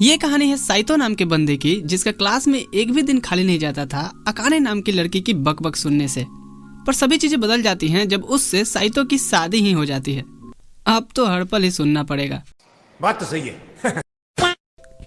ये कहानी है साइतो नाम के बंदे की, जिसका क्लास में एक भी दिन खाली नहीं जाता था अकाने नाम की लड़की की बकबक सुनने से। पर सभी चीजें बदल जाती हैं जब उससे साइतो की शादी ही हो जाती है। अब तो हर पल ही सुनना पड़ेगा। बात तो सही है।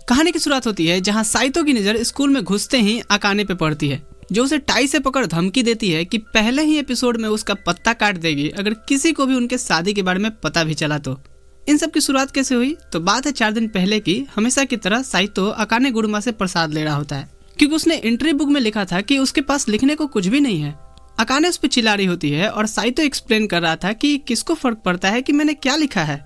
कहानी की शुरुआत होती है जहां साइतो की नजर स्कूल में घुसते ही अकाने पे पड़ती है, जो उसे टाई से पकड़ धमकी देती है कि पहले ही एपिसोड में उसका पत्ता काट देगी अगर किसी को भी उनके शादी के बारे में पता भी चला तो। इन सब की शुरुआत कैसे हुई? तो बात है 4 दिन पहले की। हमेशा की तरह साइतो अकाने गुरुमा से प्रसाद ले रहा होता है, क्योंकि उसने एंट्री बुक में लिखा था कि उसके पास लिखने को कुछ भी नहीं है। अकाने उस पर चिल्ला रही होती है और साइतो एक्सप्लेन कर रहा था कि किसको फर्क पड़ता है कि मैंने क्या लिखा है।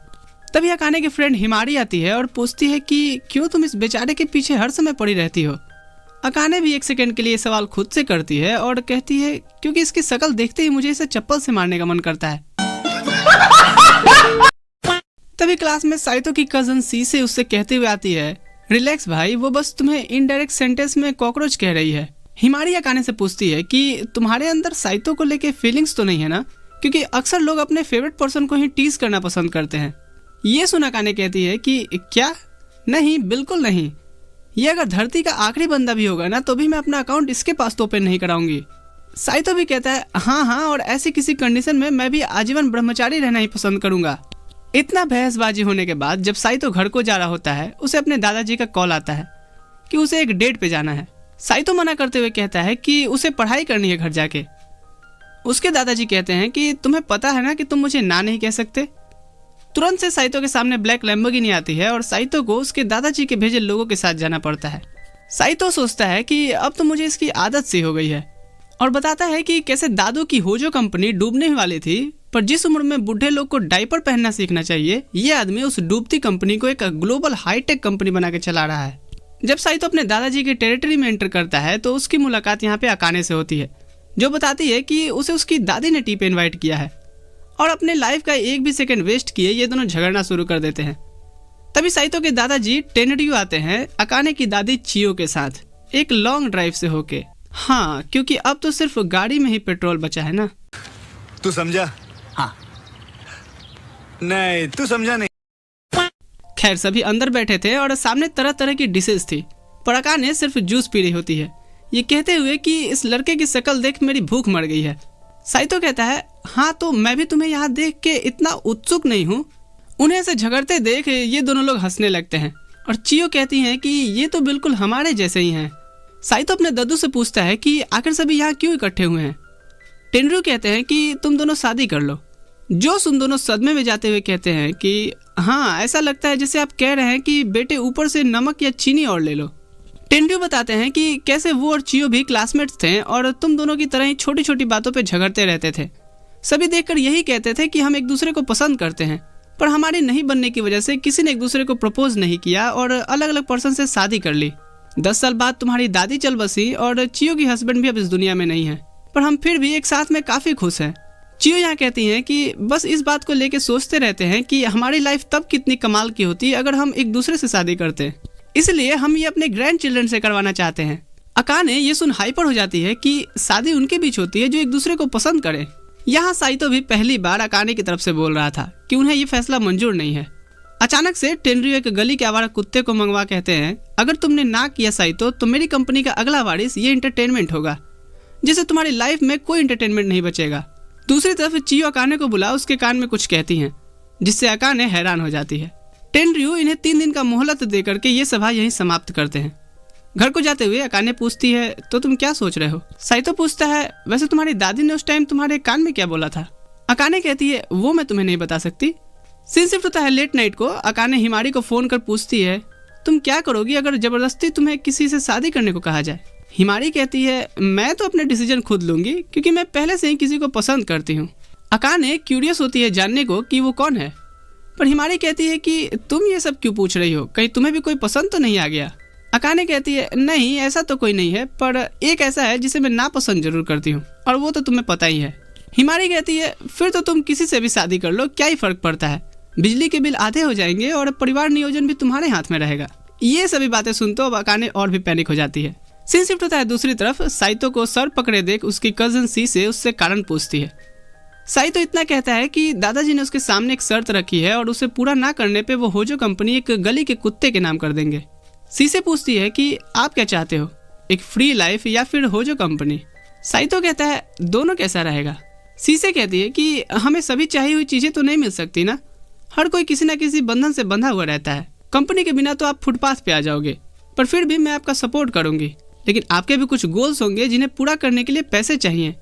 तभी अकाने की फ्रेंड हिमारी आती है और पूछती है कि क्यों तुम इस बेचारे के पीछे हर समय पड़ी रहती हो। अकाने भी 1 सेकंड के लिए सवाल खुद से करती है और कहती है क्योंकि इसकी शक्ल देखते ही मुझे इसे चप्पल से मारने का मन करता है। तभी क्लास में साइतो की कजन सी से उससे कहते हुए आती है, रिलैक्स भाई, वो बस तुम्हें इनडायरेक्ट सेंटेंस में कॉकरोच कह रही है। हिमारी अकाने से पूछती है कि तुम्हारे अंदर साइतो को लेके फीलिंग्स तो नहीं है ना, क्योंकि अक्सर लोग अपने फेवरेट पर्सन को ही टीज करना पसंद करते हैं। ये सुन अकाने कहती है कि क्या? नहीं, बिल्कुल नहीं। ये अगर धरती का आखिरी बंदा भी होगा ना तो भी मैं अपना अकाउंट इसके पास तो ओपन नहीं कराऊंगी। साइतो भी कहता है हाँ, और ऐसी किसी कंडीशन में मैं भी आजीवन ब्रह्मचारी रहना ही पसंद करूंगा। इतना बहसबाजी होने के बाद जब साइतो घर को जा रहा होता है, उसे अपने दादाजी का कॉल आता है कि उसे एक डेट पे जाना है। साइतो मना करते हुए कहता है कि उसे पढ़ाई करनी है घर जाके। उसके दादाजी कहते हैं कि तुम्हें पता है ना कि तुम मुझे ना नहीं कह सकते। तुरंत से साइतो के सामने ब्लैक लैम्बोर्गिनी आती है और साइतो को उसके दादाजी के भेजे लोगों के साथ जाना पड़ता है। साइतो सोचता है कि अब तो मुझे इसकी आदत सी हो गई है और बताता है कि कैसे दादू की होजो कंपनी डूबने वाली थी, पर जिस उम्र में बूढ़े लोग को डायपर पहनना सीखना चाहिए, ये आदमी उस डूबती कंपनी को एक ग्लोबल हाईटेक कंपनी बना के चला रहा है। जब साइतो अपने दादाजी के टेरिटरी में एंटर करता है तो उसकी मुलाकात यहाँ पे अकाने से होती है, जो बताती है कि उसे उसकी दादी ने टी पे इन्वाइट किया है और अपने लाइफ का एक भी सेकंड वेस्ट किए ये दोनों झगड़ना शुरू कर देते हैं। तभी साइतो के दादाजी टेनरियो आते हैं अकाने की दादी चियो के साथ एक लॉन्ग ड्राइव से होके। हाँ, क्योंकि अब तो सिर्फ गाड़ी में ही पेट्रोल बचा है ना। तू समझा? हाँ। नहीं, तू समझा नहीं। खैर, सभी अंदर बैठे थे और सामने तरह तरह की डिशेस थी, पर अकाने सिर्फ जूस पी रही होती है, ये कहते हुए कि इस लड़के की शक्ल देख मेरी भूख मर गई है। साइतो कहता है हाँ, तो मैं भी तुम्हें यहाँ देख के इतना उत्सुक नहीं हूँ। उन्हें ऐसे झगड़ते देख ये दोनों लोग हंसने लगते हैं और चियो कहती हैं कि ये तो बिल्कुल हमारे जैसे ही हैं। साइतो अपने दादू से पूछता है कि आखिर सभी यहाँ क्यों इकट्ठे हुए हैं। टेनरू कहते हैं कि तुम दोनों शादी कर लो। जो सुन दोनों सदमे में जाते हुए कहते हैं कि हाँ, ऐसा लगता है जैसे आप कह रहे हैं कि बेटे ऊपर से नमक या चीनी और ले लो। टेनरू बताते हैं कि कैसे वो और चियो भी क्लासमेट्स थे और तुम दोनों की तरह ही छोटी छोटी बातों पे झगड़ते रहते थे। सभी देखकर यही कहते थे कि हम एक दूसरे को पसंद करते हैं, पर हमारी नहीं बनने की वजह से किसी ने एक दूसरे को प्रपोज नहीं किया और अलग अलग पर्सन से शादी कर ली। 10 साल बाद तुम्हारी दादी चल बसी और चियो की हस्बैंड भी अब इस दुनिया में नहीं है, पर हम फिर भी एक साथ में काफी खुश हैं। चियो यहाँ कहती हैं कि बस इस बात को लेके सोचते रहते हैं कि हमारी लाइफ तब कितनी कमाल की होती अगर हम एक दूसरे से शादी करते, इसलिए हम ये अपने ग्रैंड चिल्ड्रन से करवाना चाहते हैं। अकाने ये सुन हाइपर हो जाती है कि शादी उनके बीच होती है जो एक दूसरे को पसंद करे। यहाँ साइतो भी पहली बार अकाने की तरफ से बोल रहा था कि उन्हें ये फैसला मंजूर नहीं है। अचानक से टेनरियो एक गली के आवारा कुत्ते को मंगवा कहते हैं, अगर तुमने ना किया साइतो तो मेरी कंपनी का अगला वारिस ये एंटरटेनमेंट होगा, जिससे तुम्हारी लाइफ में कोई एंटरटेनमेंट नहीं बचेगा। दूसरी तरफ चियो अकाने को बुला उसके कान में कुछ कहती हैं, जिससे अकाने हैरान हो जाती है। टेनरियो इन्हें 3 दिन का मोहलत दे करके ये सभा यहीं समाप्त करते हैं। घर को जाते हुए अकाने पूछती है तो तुम क्या सोच रहे हो? साइतो पूछता है वैसे तुम्हारी दादी ने उस टाइम तुम्हारे कान में क्या बोला था? अकाने कहती है वो मैं तुम्हें नहीं बता सकती। सीन शिफ्ट होता है लेट नाइट को। अकाने हिमारी को फोन कर पूछती है तुम क्या करोगी अगर जबरदस्ती तुम्हें किसी से शादी करने को कहा जाए? हिमारी कहती है मैं तो अपने डिसीजन खुद लूंगी, क्योंकि मैं पहले से ही किसी को पसंद करती हूँ। अकाने क्यूरियस होती है जानने को कि वो कौन है, पर हिमारी कहती है कि तुम ये सब क्यों पूछ रही हो, कहीं तुम्हें भी कोई पसंद तो नहीं आ गया? अकाने कहती है नहीं, ऐसा तो कोई नहीं है, पर एक ऐसा है जिसे मैं नापसंद जरूर करती हूँ और वो तो तुम्हें पता ही है। हिमारी कहती है फिर तो तुम किसी से भी शादी कर लो, क्या ही फर्क पड़ता है, बिजली के बिल आधे हो जाएंगे और परिवार नियोजन भी तुम्हारे हाथ में रहेगा। ये सभी बातें सुनते अब अकाने और भी पैनिक हो जाती है। सीन शिफ्ट होता है दूसरी तरफ। साइतो को सर पकड़े देख उसकी कजन सी से उससे कारण पूछती है। साइतो इतना कहता है कि दादाजी ने उसके सामने एक शर्त रखी है और उसे पूरा ना करने पे वो होजो कंपनी एक गली के कुत्ते के नाम कर देंगे। सी से पूछती है कि आप क्या चाहते हो, एक फ्री लाइफ या फिर होजो कंपनी। साइतो कहता है दोनों कैसा रहेगा। सी से कहती है कि हमें सभी चाहिए हुई चीजें तो नहीं मिल सकती ना, हर कोई किसी न किसी बंधन से बंधा हुआ रहता है। कंपनी के बिना तो आप फुटपाथ पे आ जाओगे, पर फिर भी मैं आपका सपोर्ट करूंगी, लेकिन आपके भी कुछ गोल्स होंगे जिन्हें पूरा करने के लिए पैसे चाहिए,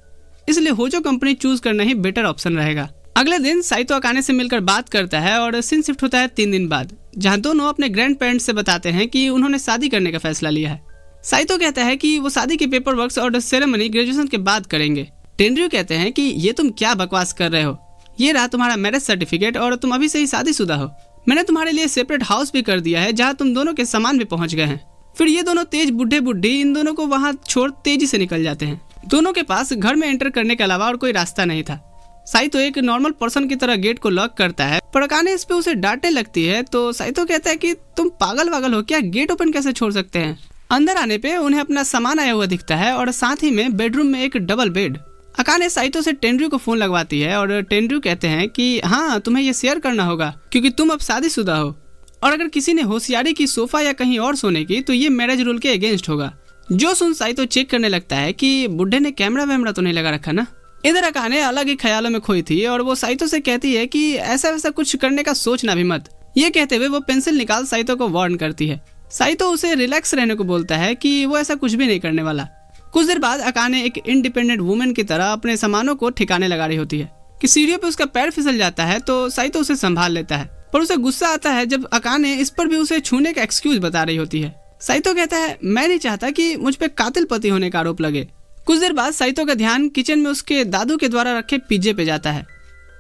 इसलिए होजो कंपनी चूज करना ही बेटर ऑप्शन रहेगा। अगले दिन साइतो अकाने से मिलकर बात करता है और सीन शिफ्ट होता है 3 दिन बाद, जहाँ दोनों अपने ग्रैंड पेरेंट्स से बताते हैं कि उन्होंने शादी करने का फैसला लिया है। साइतो कहता है कि वो शादी के पेपर वर्क और सेरेमनी ग्रेजुएशन के बाद करेंगे। टेनरयू कहते हैं कि ये तुम क्या बकवास कर रहे हो, ये रहा तुम्हारा मैरिज सर्टिफिकेट और तुम अभी से ही शादीशुदा हो। मैंने तुम्हारे लिए सेपरेट हाउस भी कर दिया है जहाँ तुम दोनों के सामान भी पहुंच गए हैं। फिर ये दोनों तेज बुढ़े बुढ़ी इन दोनों को वहाँ छोड़ तेजी से निकल जाते हैं। दोनों के पास घर में एंटर करने के अलावा और कोई रास्ता नहीं था। साइतो एक नॉर्मल पर्सन की तरह गेट को लॉक करता है, पर अकाने इस पे उसे डांटने लगती है तो साइतो कहता है कि तुम पागल वागल हो क्या, गेट ओपन कैसे छोड़ सकते हैं। अंदर आने पे उन्हें अपना सामान आया हुआ दिखता है और साथ ही में बेडरूम में एक डबल बेड। अकाने साइतो से टेनरयू को फोन लगवाती है और टेनरयू कहते हैं कि हाँ तुम्हें ये शेयर करना होगा क्योंकि तुम अब शादीशुदा हो, और अगर किसी ने होशियारी की सोफा या कहीं और सोने की तो ये मैरिज रूल के अगेंस्ट होगा। जो सुन साइतो चेक करने लगता है कि बुढ़े ने कैमरा वैमरा तो नहीं लगा रखा ना। इधर अकाने अलग ही ख्यालों में खोई थी और वो साइतो से कहती है कि ऐसा वैसा कुछ करने का सोचना भी मत। ये कहते हुए वो पेंसिल निकाल साइतो को वार्न करती है। साइतो उसे रिलैक्स रहने को बोलता है कि वो ऐसा कुछ भी नहीं करने वाला। कुछ देर बाद अकाने एक इंडिपेंडेंट वुमेन की तरह अपने सामानों को ठिकाने लगा रही होती है कि सीढ़ियों पे उसका पैर फिसल जाता है तो साइतो उसे संभाल लेता है, पर उसे गुस्सा आता है जब अकाने इस पर भी उसे छूने का एक्सक्यूज बता रही होती है। साइतो कहता है मैं नहीं चाहता कि मुझ पे कातिल पति होने का आरोप लगे। कुछ देर बाद साइतो का ध्यान किचन में उसके दादू के द्वारा रखे पिज्जे पे जाता है।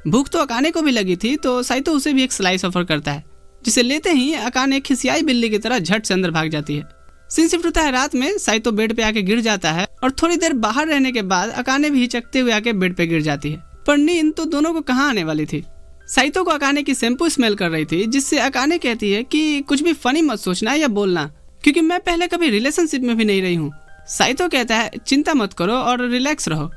भूख तो अकाने को भी लगी थी तो साइतो उसे भी एक स्लाइस ऑफर करता है, जिसे लेते ही अकाने खिसियाई बिल्ली की तरह झट से अंदर भाग जाती है। सीन शिफ्ट होता है रात में। साइतो बेड पे आके गिर जाता है और थोड़ी देर बाहर रहने के बाद अकाने भी हिचकते हुए आके बेड पे गिर जाती है, पर नींद तो दोनों को कहाँ आने वाली थी। साइतो को अकाने की शैम्पू स्मेल कर रही थी, जिससे अकाने कहती है कि कुछ भी फनी मत सोचना या बोलना क्योंकि मैं पहले कभी रिलेशनशिप में भी नहीं रही हूँ। साइतो कहता है चिंता मत करो और रिलैक्स रहो।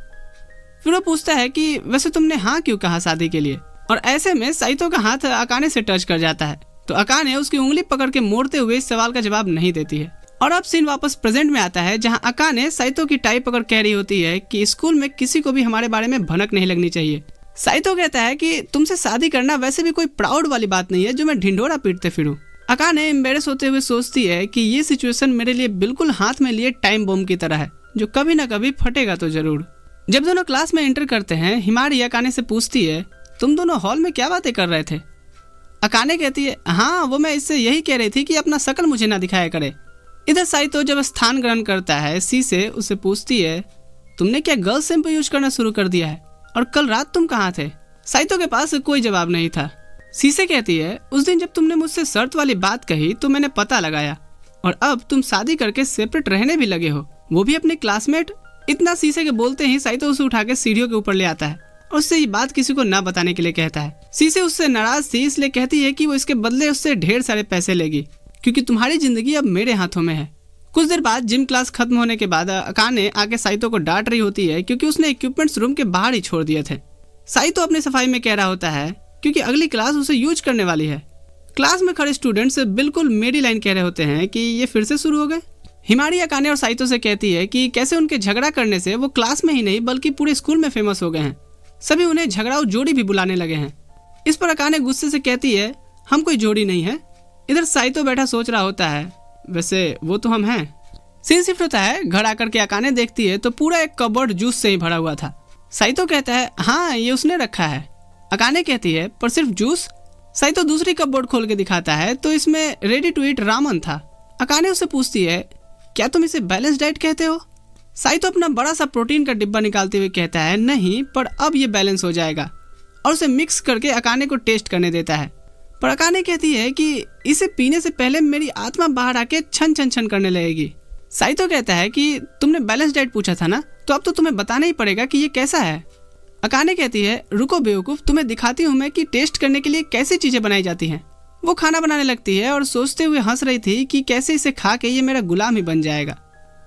फिर वो पूछता है कि वैसे तुमने हाँ क्यों कहा शादी के लिए, और ऐसे में साइतो का हाथ अकाने से टच कर जाता है तो अकाने उसकी उंगली पकड़ के मोड़ते हुए इस सवाल का जवाब नहीं देती है। और अब सीन वापस प्रेजेंट में आता है जहां अकाने साइतो की टाई पकड़ कह रही होती है कि स्कूल में किसी को भी हमारे बारे में भनक नहीं लगनी चाहिए। साइतो कहता है कि तुमसे शादी करना वैसे भी कोई प्राउड वाली बात नहीं है जो मैं ढिंढोरा पीटते फिरूं। अकाने एम्बेरस होते हुए सोचती है कि ये सिचुएशन मेरे लिए बिल्कुल हाथ में लिए टाइम बम की तरह है जो कभी ना कभी फटेगा तो जरूर। जब दोनों क्लास में एंटर करते हैं, हिमारी अकाने से पूछती है तुम दोनों हॉल में क्या बातें कर रहे थे। अकाने कहती है हाँ वो मैं इससे यही कह रही थी कि अपना शकल मुझे ना दिखाया करे। इधर साइतो जब स्थान ग्रहण करता है सी से उससे पूछती है तुमने क्या गर्ल्स शैम्पू यूज करना शुरू कर दिया है, और कल रात तुम कहाँ थे। साइतो के पास कोई जवाब नहीं था। सी से कहती है उस दिन जब तुमने मुझसे शर्त वाली बात कही तो मैंने पता लगाया, और अब तुम शादी करके सेपरेट रहने भी लगे हो, वो भी अपने क्लासमेट। इतना शीशे के बोलते ही साइतो उसे उठा के सीढ़ियों के ऊपर ले आता है और उससे ये बात किसी को ना बताने के लिए कहता है। शीशे उससे नाराज थी, इसलिए कहती है कि वो इसके बदले उससे ढेर सारे पैसे लेगी क्योंकि तुम्हारी जिंदगी अब मेरे हाथों में है। कुछ देर बाद जिम क्लास खत्म होने के बाद अकाने आके साइतो को डांट रही होती है क्योंकि उसने इक्विपमेंट्स रूम के बाहर ही छोड़ दिए थे। साइतो अपनी सफाई में कह रहा होता है क्योंकि अगली क्लास उसे यूज करने वाली है। क्लास में खड़े स्टूडेंट्स बिल्कुल मेरी लाइन कह रहे होते हैं कि ये फिर से शुरू हो गए। हिमारी अकाने और साइतो से कहती है कि कैसे उनके झगड़ा करने से वो क्लास में ही नहीं बल्कि पूरे स्कूल में फेमस हो गए हैं, सभी उन्हें झगड़ाऊ जोड़ी भी बुलाने लगे हैं। इस पर अकाने गुस्से से कहती है हम कोई जोड़ी नहीं है। इधर साइतो बैठा सोच रहा होता है वैसे वो तो हम हैं। सीन शिफ्ट होता है। घर आकर के अकाने देखती है तो पूरा एक कबर्ड जूस से ही भरा हुआ था। साइतो कहता है हाँ ये उसने रखा है। अकाने कहती है पर सिर्फ जूस। साइतो दूसरी कपबोर्ड खोल के दिखाता है तो इसमें रेडी टू ईट रामन था। अकाने उससे पूछती है क्या तुम इसे बैलेंस डाइट कहते हो। साइतो अपना बड़ा सा प्रोटीन का डिब्बा निकालते हुए कहता है नहीं, पर अब ये बैलेंस हो जाएगा, और उसे मिक्स करके अकाने को टेस्ट करने देता है। पर अकाने कहती है कि इसे पीने से पहले मेरी आत्मा बाहर आके छन छन छन करने लगेगी। साइतो कहता है कि तुमने बैलेंस डाइट पूछा था ना, तो अब तो तुम्हें बताना ही पड़ेगा कि ये कैसा है। अकाने कहती है रुको बेवकूफ, तुम्हें दिखाती हूँ मैं कि टेस्ट करने के लिए कैसी चीजें बनाई जाती हैं। वो खाना बनाने लगती है और सोचते हुए हंस रही थी कि कैसे इसे खा के ये मेरा गुलाम ही बन जाएगा।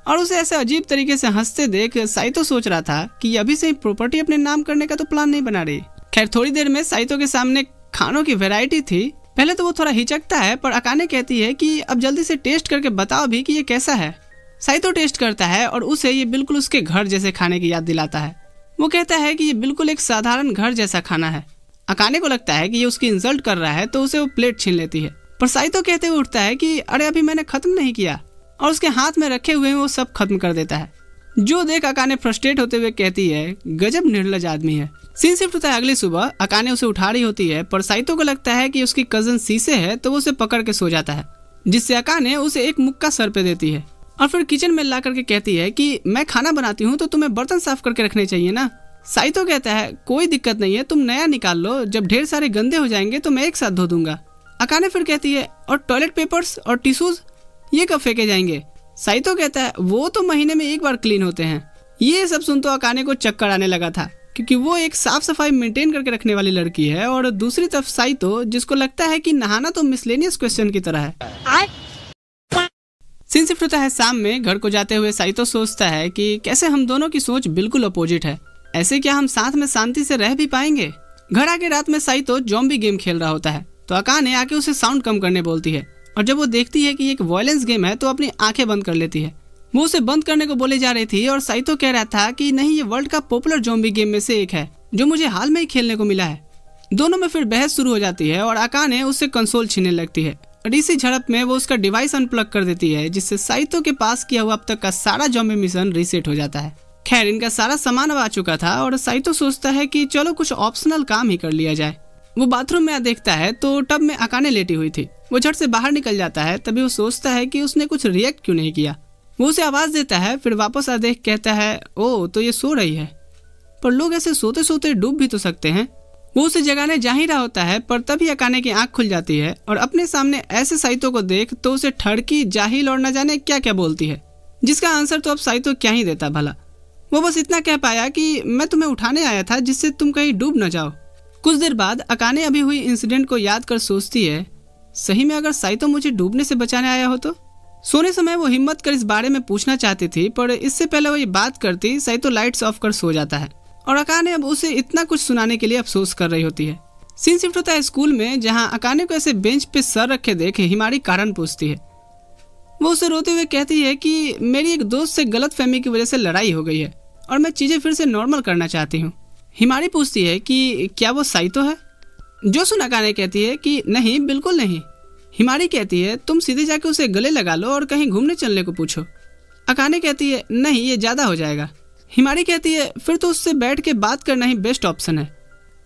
और उसे ऐसे अजीब तरीके से हंसते देख साइतो सोच रहा था कि अभी से ही प्रॉपर्टी अपने नाम करने का तो प्लान नहीं बना रही। खैर थोड़ी देर में साइतो के सामने खानों की वैरायटी थी पहले तो वो थोड़ा हिचकता है, पर अकाने कहती है कि अब जल्दी से टेस्ट करके बताओ भी कि ये कैसा है। साइतो टेस्ट करता है और उसे ये बिल्कुल उसके घर जैसे खाने की याद दिलाता है। वो कहता है कि ये बिल्कुल एक साधारण घर जैसा खाना है। अकाने को लगता है कि ये उसकी इंसल्ट कर रहा है, तो उसे वो प्लेट छीन लेती है, पर साइतो कहते हुए उठता है कि अरे अभी मैंने खत्म नहीं किया, और उसके हाथ में रखे हुए वो सब खत्म कर देता है। जो देख अकाने फ्रस्ट्रेट होते हुए कहती है गजब निर्लज आदमी है। सीन शिफ्ट होता है अगली सुबह। अकाने उसे उठा रही होती है, पर साइतो को लगता है कि उसकी कजन सीसे है, तो वो उसे पकड़ के सो जाता है, जिससे अकाने उसे एक मुक्का सर पे देती है और फिर किचन में ला करके कहती है कि मैं खाना बनाती हूँ तो तुम्हें बर्तन साफ करके रखने चाहिए ना। साइतो कहता है कोई दिक्कत नहीं है, तुम नया निकाल लो, जब ढेर सारे गंदे हो जाएंगे तो मैं एक साथ धो दूंगा। अकाने फिर कहती है और टॉयलेट पेपर्स और टिश्यूज ये कब फेंके जाएंगे। साइतो कहता है वो तो महीने में एक बार क्लीन होते हैं। ये सब सुन तो अकाने को चक्कर आने लगा था, क्योंकि वो एक साफ सफाई मेंटेन करके रखने वाली लड़की है, और दूसरी तरफ साइतो जिसको लगता है कि नहाना तो मिसलेनियस क्वेश्चन की तरह है। सीन शिफ्ट होता है शाम में। घर को जाते हुए साइतो सोचता है कि कैसे हम दोनों की सोच बिल्कुल अपोजिट है, ऐसे क्या हम साथ में शांति से रह भी पाएंगे। घर आके रात में साइतो ज़ॉम्बी गेम खेल रहा होता है, तो अकाने आके उसे साउंड कम करने बोलती है, और जब वो देखती है कि एक वायलेंस गेम है तो अपनी आंखें बंद कर लेती है। वो उसे बंद करने को बोले जा रही थी, और साइतो कह रहा था कि नहीं, ये वर्ल्ड का पॉपुलर ज़ॉम्बी गेम में से एक है जो मुझे हाल में ही खेलने को मिला है। दोनों में फिर बहस शुरू हो जाती है और अकाने उससे कंसोल छीनने लगती है, और इसी झड़प में वो उसका डिवाइस अनप्लग कर देती है, जिससे साइतो के पास किया हुआ अब तक का सारा ज़ॉम्बी मिशन रीसेट हो जाता है। खैर, इनका सारा सामान अब आ चुका था, और साइतो सोचता है कि चलो कुछ ऑप्शनल काम ही कर लिया जाए। वो बाथरूम में देखता है तो टब में अकाने लेटी हुई थी। वो झट से बाहर निकल जाता है, तभी वो सोचता है कि उसने कुछ रिएक्ट क्यों नहीं किया। वो उसे आवाज़ देता है, फिर वापस आ देख कहता है ओ तो ये सो रही है, पर लोग ऐसे सोते सोते डूब भी तो सकते हैं। वो उसे जगाने जा ही रहा होता है, पर तभी अकाने की आंख खुल जाती है, और अपने सामने ऐसे साइतो को देख तो उसे ठड़की, जाहिल और न जाने क्या क्या बोलती है, जिसका आंसर तो अब साइतो क्या ही देता भला। वो बस इतना कह पाया कि मैं तुम्हें उठाने आया था जिससे तुम कहीं डूब न जाओ। कुछ देर बाद अकाने अभी हुई इंसिडेंट को याद कर सोचती है, सही में अगर साइतो मुझे डूबने से बचाने आया हो तो। सोने समय वो हिम्मत कर इस बारे में पूछना चाहती थी, पर इससे पहले वो ये बात करती साइतो लाइट्स ऑफ कर सो जाता है, और अकाने अब उसे इतना कुछ सुनाने के लिए अफसोस कर रही होती है। सीन शिफ्ट होता है स्कूल में, जहाँ अकाने को ऐसे बेंच पे सर रखे देख हिमारी कारण पूछती है। वो उसे रोते हुए कहती है कि मेरी एक दोस्त से गलतफहमी की वजह से लड़ाई हो गई है और मैं चीज़ें फिर से नॉर्मल करना चाहती हूँ। हिमारी पूछती है कि क्या वो साइतो है। जो सुन अकाने कहती है कि नहीं, बिल्कुल नहीं। हिमारी कहती है तुम सीधे जाके उसे गले लगा लो और कहीं घूमने चलने को पूछो। अकाने कहती है नहीं, ये ज़्यादा हो जाएगा। हिमारी कहती है फिर तो उससे बैठ के बात करना ही बेस्ट ऑप्शन है।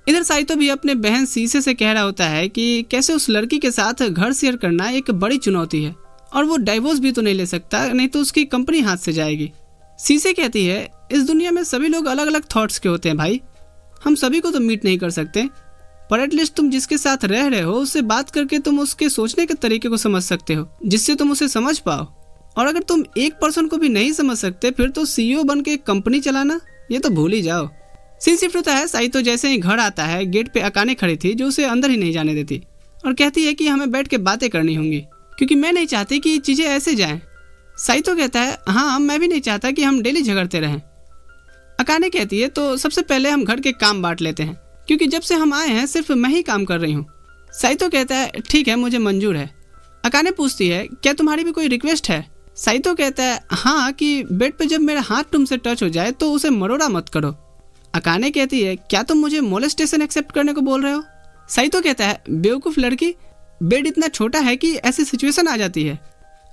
इधर साइतो भी अपने बहन सीसे से कह रहा होता है कि कैसे उस लड़की के साथ घर शेयर करना एक बड़ी चुनौती है, और वो डाइवोर्स भी तो नहीं ले सकता, नहीं तो उसकी कंपनी हाथ से जाएगी। सीसे कहती है इस दुनिया में सभी लोग अलग अलग थॉट्स के होते हैं भाई, हम सभी को तो मीट नहीं कर सकते, पर एटलीस्ट तुम जिसके साथ रह रहे हो उससे बात करके तुम उसके सोचने के तरीके को समझ सकते हो, जिससे तुम उसे समझ पाओ। और अगर तुम एक पर्सन को भी नहीं समझ सकते, फिर तो सीईओ बन के कंपनी चलाना ये तो भूल ही जाओ। सीन शिफ्ट होता है साइतो जैसे ही घर आता है, गेट पे अकाने खड़ी थी जो उसे अंदर ही नहीं जाने देती, और कहती है कि हमें बैठ के बातें करनी होंगी, क्योंकि मैं नहीं चाहती कि चीज़ें ऐसे जाएं। साइतो कहता है हाँ, मैं भी नहीं चाहता कि हम डेली झगड़ते रहें। अकाने कहती है तो सबसे पहले हम घर के काम बांट लेते हैं, क्योंकि जब से हम आए हैं सिर्फ मैं ही काम कर रही हूँ। साइतो कहता है ठीक है, मुझे मंजूर है। अकाने पूछती है क्या तुम्हारी भी कोई रिक्वेस्ट है। साइतो कहता है हाँ, कि बेड पे जब मेरा हाथ तुमसे टच हो जाए तो उसे मरोड़ा मत करो। अकाने कहती है क्या तुम मुझे मोलेस्टेशन एक्सेप्ट करने को बोल रहे हो। साइतो कहता है बेवकूफ़ लड़की, बेड इतना छोटा है कि ऐसी सिचुएशन आ जाती है।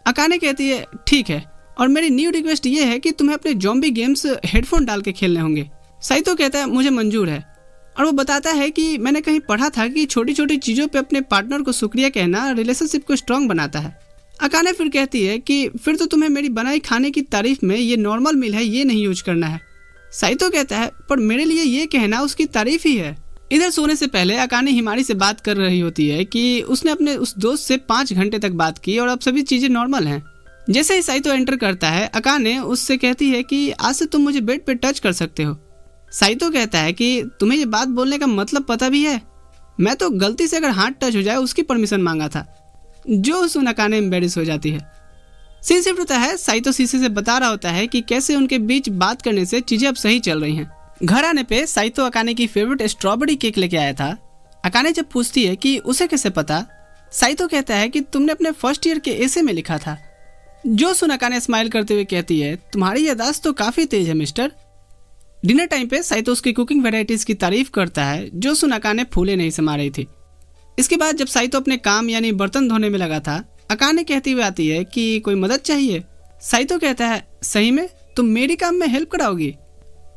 अकाने कहती है ठीक है, और मेरी न्यू रिक्वेस्ट ये है कि तुम्हें अपने ज़ॉम्बी गेम्स हेडफोन डाल के खेलने होंगे। साइतो कहता है मुझे मंजूर है, और वो बताता है कि मैंने कहीं पढ़ा था कि छोटी छोटी चीज़ों पे अपने पार्टनर को शुक्रिया कहना रिलेशनशिप को स्ट्रॉन्ग बनाता है। अकाने फिर कहती है कि फिर तो तुम्हें मेरी बनाई खाने की तारीफ में ये नॉर्मल मील है, ये नहीं यूज करना है। साइतो कहता है पर मेरे लिए ये कहना उसकी तारीफ ही है। इधर सोने से पहले अकाने हिमारी से बात कर रही होती है कि उसने अपने उस दोस्त से 5 घंटे तक बात की और अब सभी चीज़ें नॉर्मल हैं। जैसे ही साइतो एंटर करता है, अकाने उससे कहती है कि आज से तुम मुझे बेड पे टच कर सकते हो। साइतो कहता है कि तुम्हें ये बात बोलने का मतलब पता भी है, मैं तो गलती से अगर हाथ टच हो जाए उसकी परमिशन मांगा था। जो सुन अकाने एम्बेरस हो जाती है। सीन शिफ्ट होता है, साइतो सीसे से बता रहा होता है कि कैसे उनके बीच बात करने से चीजें अब सही चल रही हैं। घर आने पे साइतो अकाने की फेवरेट स्ट्रॉबेरी केक लेके आया था। अकाने जब पूछती है कि उसे कैसे पता, साइतो कहता है कि तुमने अपने फर्स्ट ईयर के एसे में लिखा था। जो सुनाकाने स्माइल करते हुए कहती है, तुम्हारी याददाश्त तो काफ़ी तेज है मिस्टर। डिनर टाइम पे साइतो उसकी कुकिंग वेराइटीज़ की तारीफ करता है जो सुनाकाने फूले नहीं समा रही थी। इसके बाद जब साइतो अपने काम यानी बर्तन धोने में लगा था, अकाने कहती हुई आती है कि कोई मदद चाहिए। साइतो कहता है, सही में तुम मेरी काम में हेल्प कराओगी?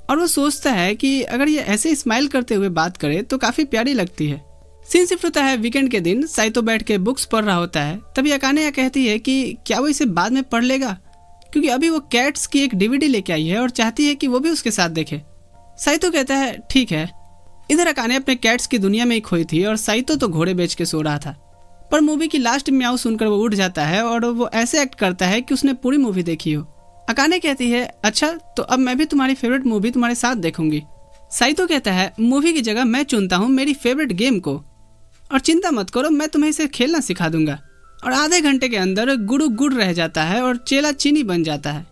और वो सोचता है कि अगर ये ऐसे स्माइल करते हुए बात करे तो काफ़ी प्यारी लगती है। सीन शिफ्ट होता है वीकेंड के दिन। साइतो बैठ के बुक्स पढ़ रहा होता है। तभी अकाने यह कहती है कि क्या वो इसे बाद में पढ़ लेगा, क्योंकि अभी वो कैट्स की एक डीवीडी लेके आई है और चाहती है कि वो भी उसके साथ देखे। साइतो कहता है ठीक है। इधर अकाने अपने कैट्स की दुनिया में ही खोई थी और साइतो तो घोड़े बेच के सो रहा था। पर मूवी की लास्ट म्याऊ सुनकर वो उठ जाता है और वो ऐसे एक्ट करता है कि उसने पूरी मूवी देखी हो। अकाने कहती है, अच्छा तो अब मैं भी तुम्हारी फेवरेट मूवी तुम्हारे साथ देखूंगी। साइतो कहता है, मूवी की जगह मैं चुनता हूँ मेरी फेवरेट गेम को, और चिंता मत करो मैं तुम्हें इसे खेलना सिखा दूंगा। और आधे घंटे के अंदर गुड़ू गुड़ रह जाता है और चेला चीनी बन जाता है।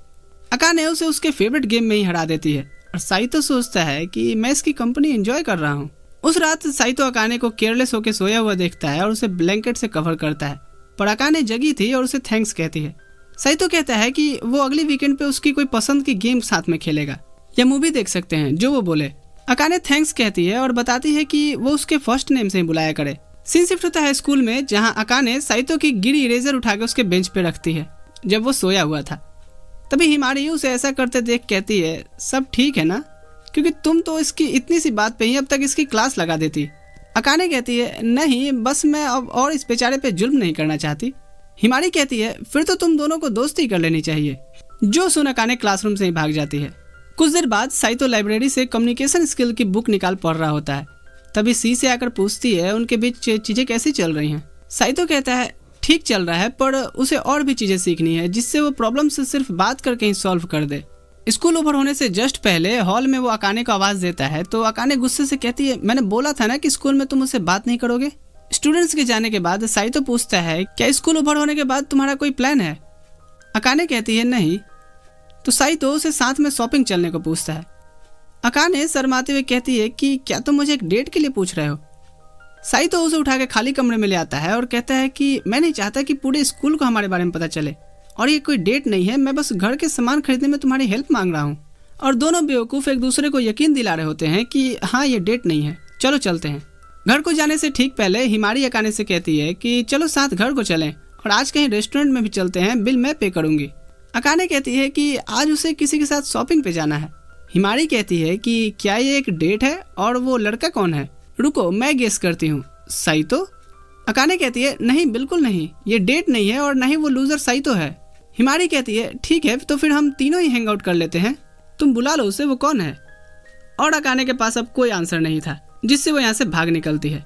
अकाने उसे उसके फेवरेट गेम में ही हरा देती है और साइतो सोचता है कि मैं इसकी कंपनी एंजॉय कर रहा हूँ। उस रात साइतो अकाने को केयरलेस होकर सोया हुआ देखता है और उसे ब्लैंकेट से कवर करता है, पर अकाने जगी थी और उसे थैंक्स कहती है। साइतो कहता है कि वो अगली वीकेंड पे उसकी कोई पसंद की गेम साथ में खेलेगा या मूवी देख सकते हैं, जो वो बोले। अकाने थैंक्स कहती है और बताती है कि वो उसके फर्स्ट नेम से ही बुलाया करे। सीन शिफ्ट होता है स्कूल में, जहां अकाने साइतो की गिरी इरेजर उठा के उसके बेंच पे रखती है जब वो सोया हुआ था। तभी हिमारी उसे ऐसा करते देख कहती है, सब ठीक है ना, क्योंकि तुम तो इसकी इतनी सी बात पे ही अब तक इसकी क्लास लगा देती। अकाने कहती है, नहीं बस मैं अब और इस बेचारे पे जुल्म नहीं करना चाहती। हिमारी कहती है, फिर तो तुम दोनों को दोस्ती कर लेनी चाहिए। जो सुन अकाने क्लासरूम से ही भाग जाती है। कुछ देर बाद साइतो लाइब्रेरी से कम्युनिकेशन स्किल की बुक निकाल पढ़ रहा होता है। तभी सी से आकर पूछती है उनके बीच चीजें कैसी चल रही हैं। साइतो कहता है, ठीक चल रहा है, पर उसे और भी चीजें सीखनी है जिससे वो प्रॉब्लम से सिर्फ बात करके ही सॉल्व कर दे। स्कूल ओवर होने से जस्ट पहले हॉल में वो अकाने को आवाज देता है तो अकाने गुस्से से कहती है, मैंने बोला था ना कि स्कूल में तुम मुझसे बात नहीं करोगे। स्टूडेंट्स के जाने के बाद साइतो पूछता है, क्या स्कूल ओवर होने के बाद तुम्हारा कोई प्लान है? अकाने कहती है, नहीं। तो साइतो उसे साथ में शॉपिंग चलने को पूछता है। अकाने शर्माते हुए कहती है कि क्या तुम मुझे एक डेट के लिए पूछ रहे हो? साइतो उसे उठा के खाली कमरे में ले आता है और कहता है कि मैं नहीं चाहता कि पूरे स्कूल को हमारे बारे में पता चले, और ये कोई डेट नहीं है, मैं बस घर के सामान खरीदने में तुम्हारी हेल्प मांग रहा हूँ। और दोनों बेवकूफ़ एक दूसरे को यकीन दिला रहे होते हैं कि हाँ ये डेट नहीं है, चलो चलते हैं। घर को जाने से ठीक पहले हिमारी अकाने से कहती है कि चलो साथ घर को चलें और आज कहीं रेस्टोरेंट में भी चलते हैं, बिल मैं पे करूँगी। अकाने कहती है कि आज उसे किसी के साथ शॉपिंग पे जाना है। हिमारी कहती है कि क्या ये एक डेट है और वो लड़का कौन है? रुको मैं गेस करती हूँ, साइतो। अकाने कहती है, नहीं बिल्कुल नहीं, ये डेट नहीं है और न ही वो लूजर साइतो है। हिमारी कहती है, ठीक है तो फिर हम तीनों ही हैंग आउट कर लेते हैं, तुम बुला लो उसे, वो कौन है? और अकाने के पास अब कोई आंसर नहीं था, जिससे वो यहाँ से भाग निकलती है।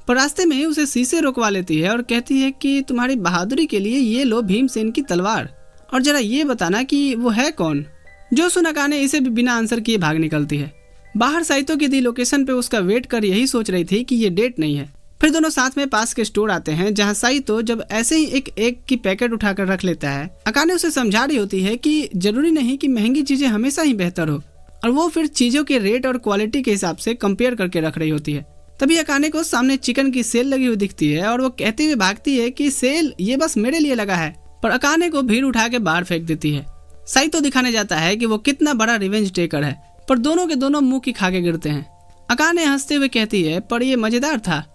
पर रास्ते में ही उसे शीशे रोकवा लेती है और कहती है कि तुम्हारी बहादुरी के लिए ये लो भीमसेन की तलवार, और जरा ये बताना कि वो है कौन? जो सुन अकाने इसे भी बिना आंसर किए भाग निकलती है। बाहर साइतो की दी लोकेशन पे उसका वेट कर यही सोच रही थी कि ये डेट नहीं है। फिर दोनों साथ में पास के स्टोर आते हैं, जहाँ साइतो जब ऐसे ही एक एग की पैकेट उठाकर रख लेता है। अकाने उसे समझा रही होती है कि जरूरी नहीं कि महंगी चीजें हमेशा ही बेहतर हो, और वो फिर चीजों के रेट और क्वालिटी के हिसाब से कंपेयर करके रख रही होती है। तभी अकाने को सामने चिकन की सेल लगी हुई दिखती है और वो कहते हुए भागती है कि सेल ये बस मेरे लिए लगा है, पर अकाने को भीड़ उठा के बाहर फेंक देती है। साइतो दिखाने जाता है कि वो कितना बड़ा रिवेंज टेकर है, पर दोनों के दोनों मुंह की खा के गिरते हैं। अकाने हंसते हुए कहती है, पर ये मजेदार था,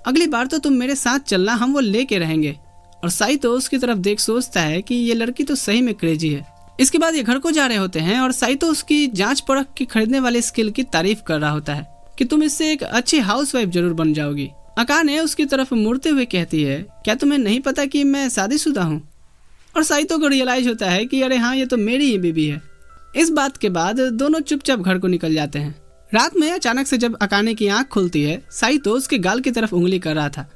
अगली बार तो तुम मेरे साथ चलना, हम वो लेके रहेंगे। और साइतो उसकी तरफ देख सोचता है कि ये लड़की तो सही में क्रेजी है। इसके बाद ये घर को जा रहे होते हैं और साइतो उसकी जांच परख की खरीदने वाले स्किल की तारीफ कर रहा होता है कि तुम इससे एक अच्छी हाउसवाइफ जरूर बन जाओगी। अकाने उसकी तरफ मुड़ते हुए कहती है, क्या तुम्हें नहीं पता कि मैं शादीशुदा हूँ? और साइतो को रियलाइज होता है कि अरे हाँ ये तो मेरी ही बेबी है। इस बात के बाद दोनों चुपचाप घर को निकल जाते हैं। रात में अचानक से जब अकाने की आंख खुलती है, साइतो उसके गाल की तरफ उंगली कर रहा था।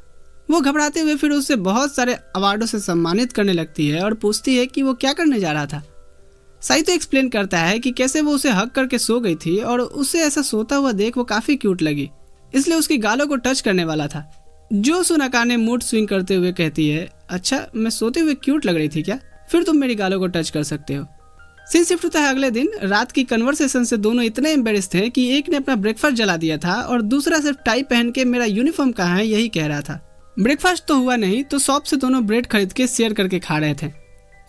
वो घबराते हुए फिर उसे बहुत सारे अवार्डों से सम्मानित करने लगती है और पूछती है कि वो क्या करने जा रहा था। साइतो एक्सप्लेन करता है कि कैसे वो उसे हक करके सो गई थी और उसे ऐसा सोता हुआ देख वो काफी क्यूट लगी, इसलिए उसकी गालों को टच करने वाला था। जो सुन अकाने मूड स्विंग करते हुए कहती है, अच्छा मैं सोते हुए क्यूट लग रही थी क्या? फिर तुम मेरी गालों को टच कर सकते हो। सीन शिफ्ट होता है अगले दिन। रात की कन्वर्सेशन से दोनों इतने एम्बेरेस थे कि एक ने अपना ब्रेकफास्ट जला दिया था और दूसरा सिर्फ टाई पहन के मेरा यूनिफॉर्म कहाँ है यही कह रहा था। ब्रेकफास्ट तो हुआ नहीं तो शॉप से दोनों ब्रेड खरीद के शेयर करके खा रहे थे।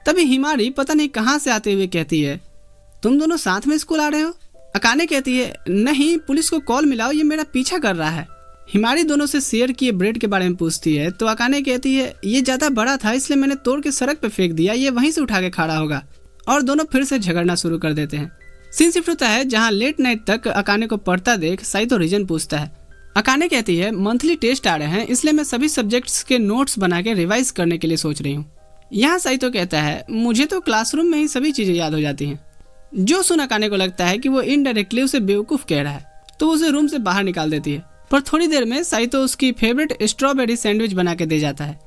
तभी हिमारी पता नहीं कहाँ से आते हुए कहती है, तुम दोनों साथ में स्कूल आ रहे हो? अकाने कहती है, नहीं, पुलिस को कॉल मिलाओ, ये मेरा पीछा कर रहा है। हिमारी दोनों से शेयर किए ब्रेड के बारे में पूछती है तो अकाने कहती है, ये ज्यादा बड़ा था इसलिए मैंने तोड़ के सड़क पे फेंक दिया, ये वहीं से उठा के खा रहा होगा। और दोनों फिर से झगड़ना शुरू कर देते हैं। सीन शिफ्ट होता है जहाँ लेट नाइट तक अकाने को पढ़ता देख साइतो रीजन पूछता है। अकाने कहती है, मंथली टेस्ट आ रहे हैं इसलिए मैं सभी सब्जेक्ट्स के नोट्स बना के रिवाइज करने के लिए सोच रही हूँ। यहाँ साइतो कहता है, मुझे तो क्लासरूम में ही सभी चीजें याद हो जाती हैं। जो सुन अकाने को लगता है कि वो इनडायरेक्टली उसे बेवकूफ कह रहा है तो उसे रूम से बाहर निकाल देती है। पर थोड़ी देर में साइतो उसकी फेवरेट स्ट्रॉबेरी सैंडविच बना के दे जाता है,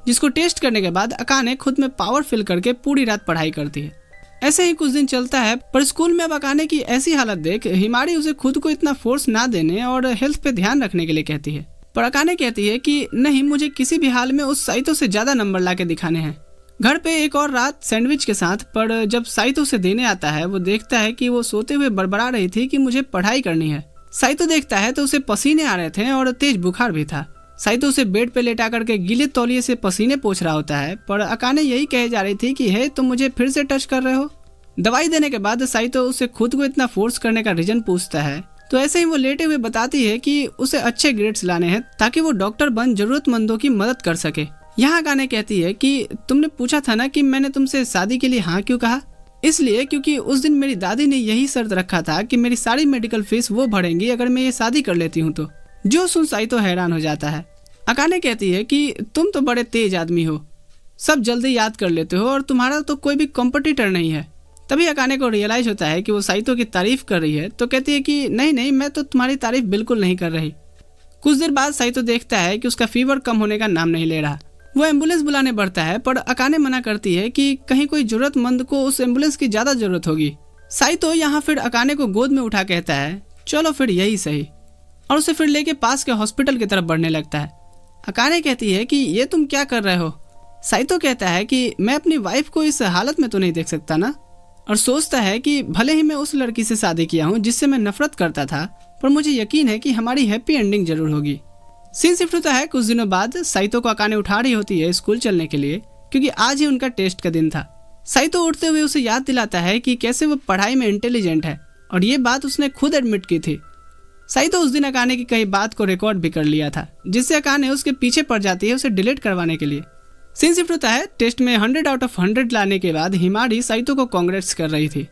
जिसको टेस्ट करने के बाद अकाने खुद में पावर फिल करके पूरी रात पढ़ाई करती है। ऐसे ही कुछ दिन चलता है, पर स्कूल में अब अकाने की ऐसी हालत देख हिमारी उसे खुद को इतना फोर्स ना देने और हेल्थ पे ध्यान रखने के लिए कहती है। पर अकाने कहती है कि नहीं, मुझे किसी भी हाल में उस साइतो से ज्यादा नंबर ला के दिखाने हैं। घर पे एक और रात सैंडविच के साथ, पर जब साइतो उसे देने आता है वो देखता है कि वो सोते हुए बड़बड़ा रही थी कि मुझे पढ़ाई करनी है। साइतो देखता है तो उसे पसीने आ रहे थे और तेज बुखार भी था। साइतो उसे बेड पे लेटा करके गीले तौलिए से पसीने पोंछ रहा होता है, पर अकाने यही कहे जा रही थी कि हे, तुम मुझे फिर से टच कर रहे हो। दवाई देने के बाद साइतो उसे खुद को इतना फोर्स करने का रीजन पूछता है तो ऐसे ही वो लेटे हुए बताती है कि उसे अच्छे ग्रेड्स लाने हैं ताकि वो डॉक्टर बन जरूरतमंदों की मदद कर सके। यहाँ अकाने कहती है कि तुमने पूछा था ना कि मैंने तुमसे शादी के लिए हाँ क्यों कहा? इसलिए क्योंकि उस दिन मेरी दादी ने यही शर्त रखा था कि मेरी सारी मेडिकल फीस वो भरेंगी अगर मैं ये शादी कर लेती हूँ तो। जो सुन साइतो हैरान हो जाता है। अकाने कहती है कि तुम तो बड़े तेज आदमी हो, सब जल्दी याद कर लेते हो और तुम्हारा तो कोई भी कॉम्पिटिटर नहीं है। तभी अकाने को रियलाइज होता है कि वो साइतो की तारीफ कर रही है तो कहती है कि नहीं, मैं तो तुम्हारी तारीफ बिल्कुल नहीं कर रही। कुछ देर बाद साइतो देखता है कि उसका फीवर कम होने का नाम नहीं ले रहा। वो एम्बुलेंस बुलाने बढ़ता है, पर अकाने मना करती है कि कहीं कोई जरूरतमंद को उस एम्बुलेंस की ज्यादा जरूरत होगी। साइतो यहाँ फिर अकाने को गोद में उठा कहता है, चलो फिर यही सही, और उसे फिर लेके पास के हॉस्पिटल की तरफ बढ़ने लगता है। अकाने कहती है कि ये तुम क्या कर रहे हो? साइतो कहता है कि मैं अपनी वाइफ को इस हालत में तो नहीं देख सकता ना, और सोचता है कि भले ही मैं उस लड़की से शादी किया हूँ जिससे मैं नफरत करता था, पर मुझे यकीन है कि हमारी हैप्पी एंडिंग जरूर होगी। सीन शिफ्ट होता है कुछ दिनों बाद। साइतो को अकाने उठा रही होती है स्कूल चलने के लिए क्योंकि आज ही उनका टेस्ट का दिन था। साइतो उठते हुए उसे याद दिलाता है कि कैसे वो पढ़ाई में इंटेलिजेंट है और ये बात उसने खुद एडमिट की थी। साइतो उस दिन अकाने की कई बात को रिकॉर्ड भी कर लिया था, जिससे अकाने उसके पीछे पड़ जाती है उसे डिलीट करवाने के लिए। सीन शिफ्ट होता है टेस्ट में 100 आउट ऑफ 100 लाने के बाद हिमारी साइतो को कांग्रेट्स कर रही थी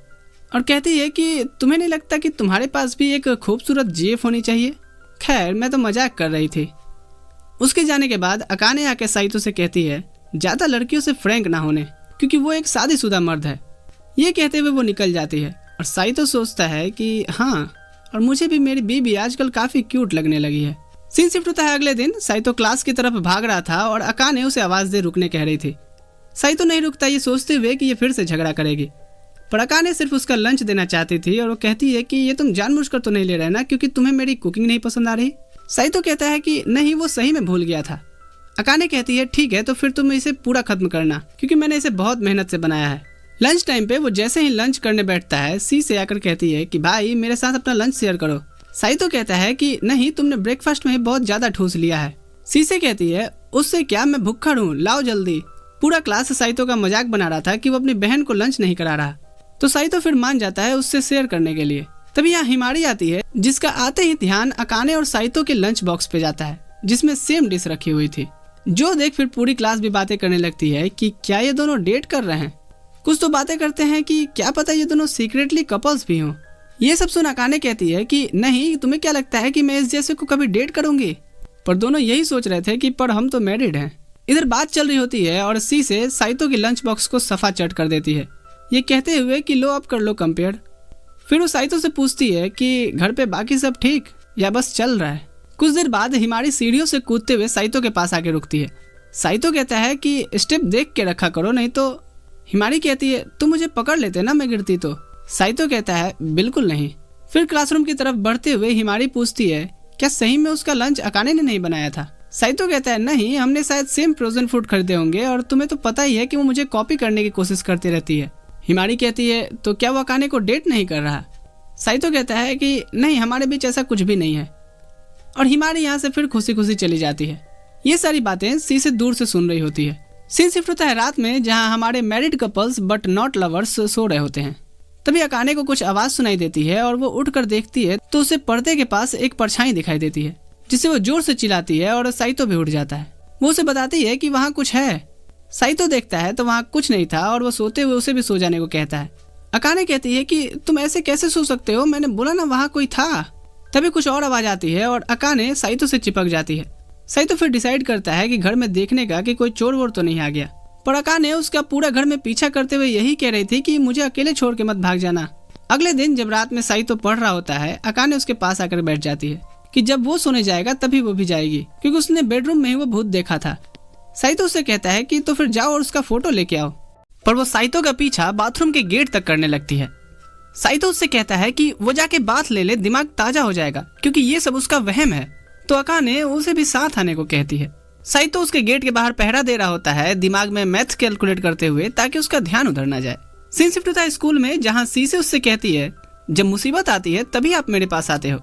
और कहती है कि तुम्हें नहीं लगता कि तुम्हारे पास भी एक खूबसूरत जीएफ होनी चाहिए? खैर, मैं तो मजाक कर रही थी। उसके जाने के बाद अकाने आके साइतो से कहती है ज्यादा लड़कियों से फ्रैंक ना होने, क्योंकि वो एक शादीशुदा मर्द है। ये कहते हुए वो निकल जाती है और साइतो सोचता है कि हाँ, और मुझे भी मेरी बीबी आजकल काफी क्यूट लगने लगी है। सीन शिफ्ट होता है अगले दिन। साइतो क्लास की तरफ भाग रहा था और अकाने उसे आवाज दे रुकने कह रही थी। साइतो नहीं रुकता, ये सोचते हुए कि ये फिर से झगड़ा करेगी, पर अकाने सिर्फ उसका लंच देना चाहती थी और वो कहती है कि ये तुम जानबूझकर तो नहीं ले रहे ना क्योंकि तुम्हें मेरी कुकिंग नहीं पसंद आ रही? साइतो कहता है कि नहीं, वो सही में भूल गया था। अकाने कहती है ठीक है, तो फिर तुम इसे पूरा खत्म करना क्योंकि मैंने इसे बहुत मेहनत से बनाया है। लंच टाइम पे वो जैसे ही लंच करने बैठता है, सी से आकर कहती है कि भाई मेरे साथ अपना लंच शेयर करो। साइतो कहता है कि नहीं, तुमने ब्रेकफास्ट में बहुत ज्यादा ठूस लिया है। सी से कहती है उससे क्या, मैं भुक्खड़ हूँ, लाओ जल्दी। पूरा क्लास साइतो का मजाक बना रहा था कि वो अपनी बहन को लंच नहीं करा रहा, तो साइतो फिर मान जाता है उससे शेयर करने के लिए। तभी यहाँ हिमारी आती है, जिसका आते ही ध्यान अकाने और साइतो के लंच बॉक्स पे जाता है जिसमें सेम डिश रखी हुई थी। जो देख फिर पूरी क्लास भी बातें करने लगती है कि क्या ये दोनों डेट कर रहे हैं। कुछ तो बातें करते हैं कि क्या पता ये दोनों सीक्रेटली कपल्स भी हों। ये सब सुन अकाने कहती है कि नहीं, तुम्हें क्या लगता है कि मैं इस जैसे को कभी डेट करूंगी? पर दोनों यही सोच रहे थे कि पर हम तो मैरिड हैं। इधर बात चल रही होती है और सी से साइतो की लंच बॉक्स को सफा चट कर देती है, ये कहते हुए कि लो अब कर लो कंपेयर। फिर वो साइतो से पूछती है कि घर पे बाकी सब ठीक या बस चल रहा है। कुछ देर बाद हिमारी सीढ़ियों से कूदते हुए साइतो के पास आके रुकती है। साइतो कहता है कि स्टेप देख के रखा करो नहीं तो। हिमारी कहती है तुम मुझे पकड़ लेते ना मैं गिरती तो। साइतो कहता है बिल्कुल नहीं। फिर क्लासरूम की तरफ बढ़ते हुए हिमारी पूछती है क्या सही में उसका लंच अकाने ने नहीं बनाया था? साइतो कहता है नहीं, हमने शायद सेम फ्रोजन फूड खरीदे होंगे और तुम्हें तो पता ही है कि वो मुझे कॉपी करने की कोशिश करती रहती है। हिमारी कहती है तो क्या वो अकाने को डेट नहीं कर रहा? साइतो कहता है कि नहीं, हमारे बीच ऐसा कुछ भी नहीं है। और हिमारी यहाँ से फिर खुशी खुशी चली जाती है। ये सारी बातें शीशे दूर से सुन रही होती है। सीन शिफ्ट होता है रात में, जहाँ हमारे married couples but not lovers सो रहे होते हैं। तभी अकाने को कुछ आवाज सुनाई देती है और वो उठकर देखती है तो उसे पर्दे के पास एक परछाई दिखाई देती है, जिसे वो जोर से चिल्लाती है और साइतो भी उठ जाता है। वो उसे बताती है कि वहाँ कुछ है। साइतो देखता है तो वहाँ कुछ नहीं था और वो सोते हुए उसे भी सो जाने को कहता है। अकाने कहती है कि तुम ऐसे कैसे सो सकते हो, मैंने बोला ना वहाँ कोई था। तभी कुछ और आवाज आती है और अकाने साइतो से चिपक जाती है। साइतो फिर डिसाइड करता है कि घर में देखने का कि कोई चोर वोर तो नहीं आ गया, पर अकाने उसका पूरा घर में पीछा करते हुए यही कह रही थी कि मुझे अकेले छोड़ के मत भाग जाना। अगले दिन जब रात में साइतो पढ़ रहा होता है, अकाने उसके पास आकर बैठ जाती है कि जब वो सोने जाएगा तभी वो भी जाएगी, क्योंकि उसने बेडरूम में ही वो भूत देखा था। साइतो उससे कहता है कि तो फिर जाओ और उसका फोटो लेके आओ, पर वो साइतो का पीछा बाथरूम के गेट तक करने लगती है। साइतो उससे कहता है कि वो जाके बाथ ले ले, दिमाग ताजा हो जाएगा, क्योंकि ये सब उसका वहम है। तो अकाने उसे भी साथ आने को कहती है। साइतो उसके गेट के बाहर पहरा दे रहा होता है, दिमाग में मैथ कैलकुलेट करते हुए, ताकि उसका ध्यान उधर ना जाए। सीन शिफ्ट होता है स्कूल में, जहाँ शीशे उससे कहती है जब मुसीबत आती है तभी आप मेरे पास आते हो।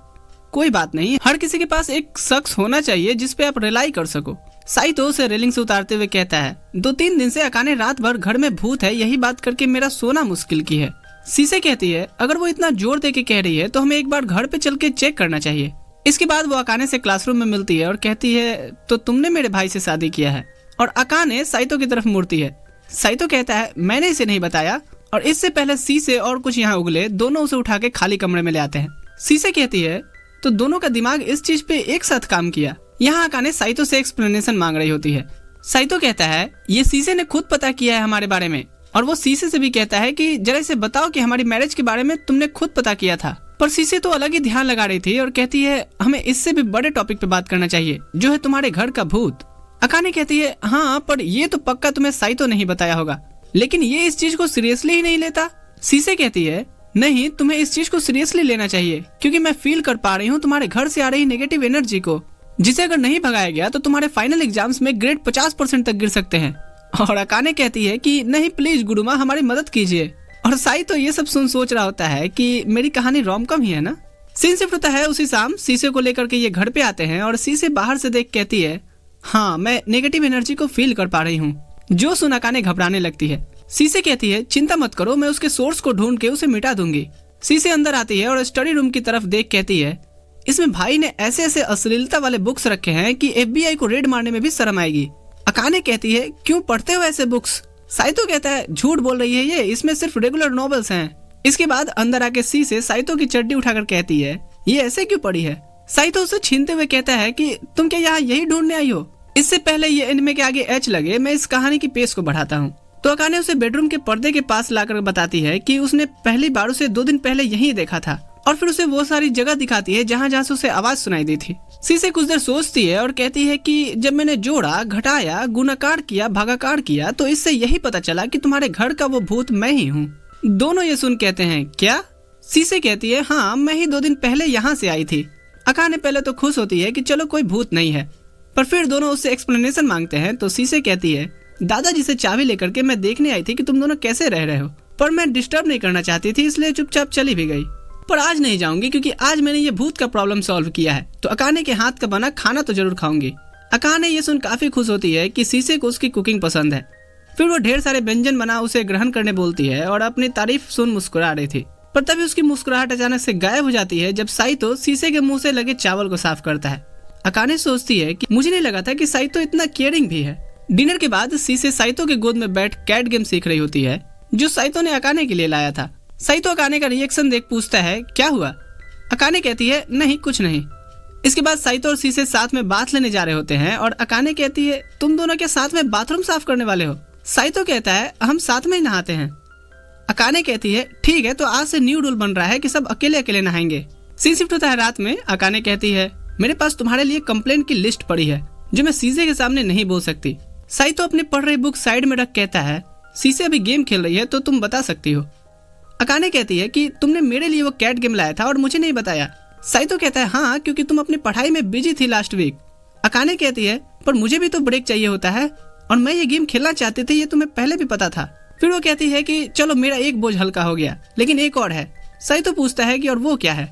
कोई बात नहीं, हर किसी के पास एक शख्स होना चाहिए जिस पे आप रिलाई कर सको। साइतो उसे रेलिंग से उतारते हुए कहता है 2-3 दिन से अकाने रात भर घर में भूत है यही बात करके मेरा सोना मुश्किल की है। शीशे कहती है अगर वो इतना जोर दे के कह रही है तो हमें एक बार घर पे चल के चेक करना चाहिए। इसके बाद वो अकाने से क्लासरूम में मिलती है और कहती है तो तुमने मेरे भाई से शादी किया है, और अकाने साइतो की तरफ मुड़ती है। साइतो कहता है मैंने इसे नहीं बताया, और इससे पहले शीशे और कुछ यहाँ उगले दोनों उसे उठा के खाली कमरे में ले आते हैं। शीशे कहती है तो दोनों का दिमाग इस चीज पे एक साथ काम किया। यहाँ अकाने साइतो से एक्सप्लेनेशन मांग रही होती है। साइतो कहता है ये शीशे ने खुद पता किया है हमारे बारे में, और वो शीशे से भी कहता है कि जरा इसे बताओ कि हमारी मैरिज के बारे में तुमने खुद पता किया था। पर शीशे तो अलग ही ध्यान लगा रही थी और कहती है हमें इससे भी बड़े टॉपिक पे बात करना चाहिए, जो है तुम्हारे घर का भूत। अकाने कहती है हाँ, पर ये तो पक्का तुम्हें साइतो नहीं बताया होगा, लेकिन ये इस चीज को सीरियसली ही नहीं लेता। शीशे कहती है नहीं, तुम्हें इस चीज को सीरियसली लेना चाहिए, क्योंकि मैं फील कर पा रही हूँ तुम्हारे घर से आ रही नेगेटिव एनर्जी को, जिसे अगर नहीं भगाया गया तो तुम्हारे फाइनल एग्जाम्स में ग्रेड 50% तक गिर सकते हैं। और अकाने कहती है कि नहीं प्लीज गुरुमा हमारी मदद कीजिए। और साइतो ये सब सुन सोच रहा होता है कि मेरी कहानी रोम-कॉम ही है ना। सीन शिफ्ट होता है उसी शाम, शीशे को लेकर के ये घर पे आते हैं और शीशे बाहर से देख कहती है हाँ मैं नेगेटिव एनर्जी को फील कर पा रही हूँ। जो सुन अकाने घबराने लगती है। शीशे कहती है चिंता मत करो, मैं उसके सोर्स को ढूंढ के उसे मिटा दूंगी। शीशे अंदर आती है और स्टडी रूम की तरफ देख कहती है इसमें भाई ने ऐसे ऐसे अश्लीलता वाले बुक्स रखे हैं कि FBI को रेड मारने में भी शर्म आएगी। अकाने कहती है क्यों पढ़ते हो ऐसे बुक्स? साइतो कहता है झूठ बोल रही है ये, इसमें सिर्फ रेगुलर नॉवेल्स हैं। इसके बाद अंदर आके शीशे साइतो की चड्डी उठाकर कहती है ये ऐसे क्यों पड़ी है? साइतो उसे छीनते हुए कहता है कि तुम क्या यहाँ यही ढूंढने आई हो? इससे पहले ये एनिमे के आगे H लगे, मैं इस कहानी की पेस को बढ़ाता हूँ। तो अकाने उसे बेडरूम के पर्दे के पास लाकर बताती है कि उसने पहली बार उसे 2 दिन पहले यहीं देखा था, और फिर उसे वो सारी जगह दिखाती है जहाँ जहाँ से उसे आवाज सुनाई दी थी। शीशे कुछ देर सोचती है और कहती है कि जब मैंने जोड़ा, घटाया, गुणाकार किया, भागाकार किया तो इससे यही पता चला कि तुम्हारे घर का वो भूत मैं ही हूँ। दोनों ये सुन कहते हैं क्या? शीशे कहती है हाँ, मैं ही 2 दिन पहले यहाँ से आई थी। अकाने पहले तो खुश होती है कि चलो कोई भूत नहीं है, पर फिर दोनों उससे एक्सप्लेनेशन मांगते हैं। तो शीशे कहती है दादाजी से चाबी लेकर के मैं देखने आई थी कि तुम दोनों कैसे रह रहे हो, पर मैं डिस्टर्ब नहीं करना चाहती थी, इसलिए चुपचाप चली भी गई। पर आज नहीं जाऊंगी क्योंकि आज मैंने ये भूत का प्रॉब्लम सॉल्व किया है, तो अकाने के हाथ का बना खाना तो जरूर खाऊंगी। अकाने ये सुन काफी खुश होती है कि शीशे को उसकी कुकिंग पसंद है। फिर वो ढेर सारे व्यंजन बना उसे ग्रहण करने बोलती है और अपनी तारीफ सुन मुस्कुरा रही थी, पर तभी उसकी मुस्कुराहट अचानक से गायब हो जाती है जब साइतो शीशे के मुंह से लगे चावल को साफ करता है। अकाने सोचती है कि मुझे नहीं लगा था कि साइतो इतना केयरिंग भी है। डिनर के बाद शीशे साइतो के गोद में बैठ कैट गेम सीख रही होती है, जो साइतो ने अकाने के लिए लाया था। साइतो अकाने का रिएक्शन देख पूछता है क्या हुआ? अकाने कहती है नहीं कुछ नहीं। इसके बाद साइतो और शीशे साथ में बाथ लेने जा रहे होते हैं और अकाने कहती है तुम दोनों के साथ में बाथरूम साफ करने वाले हो? साइतो कहता है हम साथ में ही नहाते हैं। अकाने कहती है ठीक है, तो आज से न्यू रूल बन रहा है कि सब अकेले अकेले नहाएंगे। सीन शिफ्ट होता है रात में। अकाने कहती है मेरे पास तुम्हारे लिए कंप्लेंट की लिस्ट पड़ी है जो मैं शीशे के सामने नहीं बोल सकती। साइतो अपनी पढ़ रही बुक साइड में रख कहता है शीशे अभी गेम खेल रही है तो तुम बता सकती हो। अकाने कहती है कि तुमने मेरे लिए वो कैट गेम लाया था और मुझे नहीं बताया। साइतो कहता है हाँ, क्योंकि तुम अपनी पढ़ाई में बिजी थी लास्ट वीक। अकाने कहती है पर मुझे भी तो ब्रेक चाहिए होता है और मैं ये गेम खेलना चाहती थी, ये तुम्हें पहले भी पता था। फिर वो कहती है कि चलो मेरा एक बोझ हल्का हो गया, लेकिन एक और है। साइतो पूछता है कि और वो क्या है?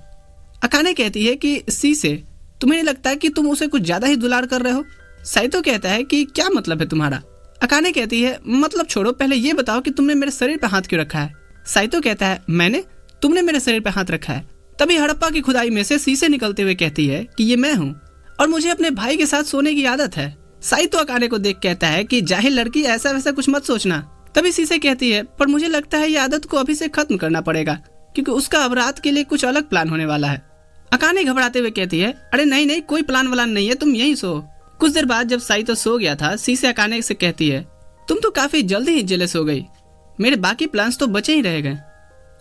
अकाने कहती है कि शीशे तुम्हें नहीं लगता कि तुम उसे कुछ ज्यादा ही दुलार कर रहे हो? साइतो कहता है कि क्या मतलब है तुम्हारा। अकाने कहती है मतलब छोड़ो, पहले ये बताओ कि तुमने मेरे शरीर पे हाथ क्यों रखा है। साइतो कहता है मैंने, तुमने मेरे शरीर पे हाथ रखा है। तभी हड़प्पा की खुदाई में से शीशे निकलते हुए कहती है कि ये मैं हूँ और मुझे अपने भाई के साथ सोने की आदत है। साइतो अकाने को देख कहता है कि जाहिल लड़की, ऐसा वैसा कुछ मत सोचना। तभी शीशे कहती है पर मुझे लगता है ये आदत को अभी से खत्म करना पड़ेगा क्योंकि उसका अब रात के लिए कुछ अलग प्लान होने वाला है। अकाने घबराते हुए कहती है अरे नहीं नहीं, कोई प्लान वालान नहीं है, तुम यहीं सो। कुछ देर बाद जब साइतो सो गया था, शीशे अकाने से कहती है तुम तो काफी जल्दी ही जेलस हो गई, मेरे बाकी प्लान्स तो बचे ही रह गए।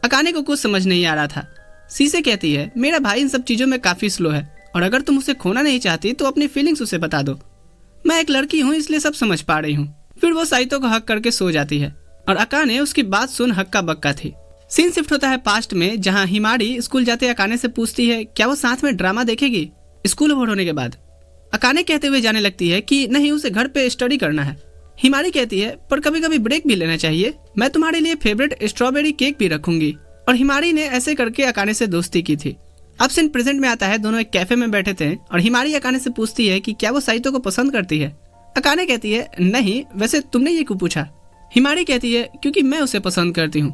अकाने को कुछ समझ नहीं आ रहा था। शीशे कहती है मेरा भाई इन सब चीजों में काफी स्लो है और अगर तुम उसे खोना नहीं चाहती तो अपनी फीलिंग्स उसे बता दो। मैं एक लड़की हूँ इसलिए सब समझ पा रही हूँ। फिर वो साइतो को हक करके सो जाती है और अकाने उसकी बात सुन हक्का बक्का थी। सीन शिफ्ट होता है पास्ट में, जहाँ हिमारी स्कूल जाते अकाने से पूछती है क्या वो साथ में ड्रामा देखेगी स्कूल ओवर होने के बाद। अकाने कहते हुए जाने लगती है कि नहीं, उसे घर पे स्टडी करना है। हिमारी कहती है पर कभी कभी ब्रेक भी लेना चाहिए, मैं तुम्हारे लिए फेवरेट स्ट्रॉबेरी केक भी रखूंगी। और हिमारी ने ऐसे करके अकाने से दोस्ती की थी। अब सीन प्रेजेंट में आता है, दोनों एक कैफे में बैठे थे और हिमारी अकाने से पूछती है कि क्या वो साइतो को पसंद करती है। अकाने कहती है नहीं, वैसे तुमने ये क्यों पूछा। हिमारी कहती है क्योंकि मैं उसे पसंद करती हूँ।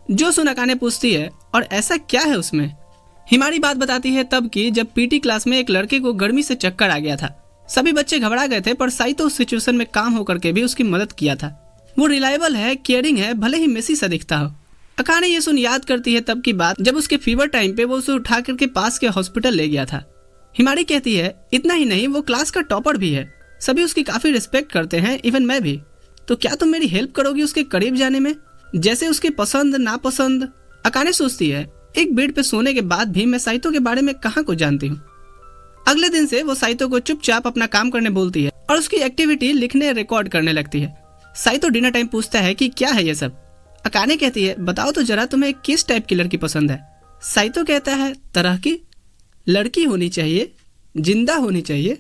जो सुन अकाने पूछती है और ऐसा क्या है उसमें। हिमारी बात बताती है तब की जब पीटी क्लास में एक लड़के को गर्मी से चक्कर आ गया था। सभी बच्चे घबरा गए थे पर साइतो उस सिचुएशन में काम होकर के भी उसकी मदद किया था। वो रिलायबल है, केयरिंग है, भले ही मेसी सा दिखता हो। अकाने ये सुन याद करती है तब की बात जब उसके फीवर टाइम पे वो उसे उठा करके पास के हॉस्पिटल ले गया था। हिमारी कहती है इतना ही नहीं, वो क्लास का टॉपर भी है, सभी उसकी काफी रिस्पेक्ट करते हैं, इवन मैं भी। तो क्या तुम मेरी हेल्प करोगी उसके करीब जाने में, जैसे उसके पसंद नापसंद। अकाने सोचती है एक बेड पे सोने के बाद भी मैं साइतो के बारे में कहाँ को जानती हूँ। अगले दिन से वो साइतो को चुपचाप अपना काम करने बोलती है और उसकी एक्टिविटी लिखने रिकॉर्ड करने लगती है। साइतो डिनर टाइम पूछता है कि क्या है ये सब। अकाने कहती है बताओ तो जरा, तुम्हें किस टाइप की लड़की पसंद है। साइतो कहता है तरह की लड़की होनी चाहिए, जिंदा होनी चाहिए।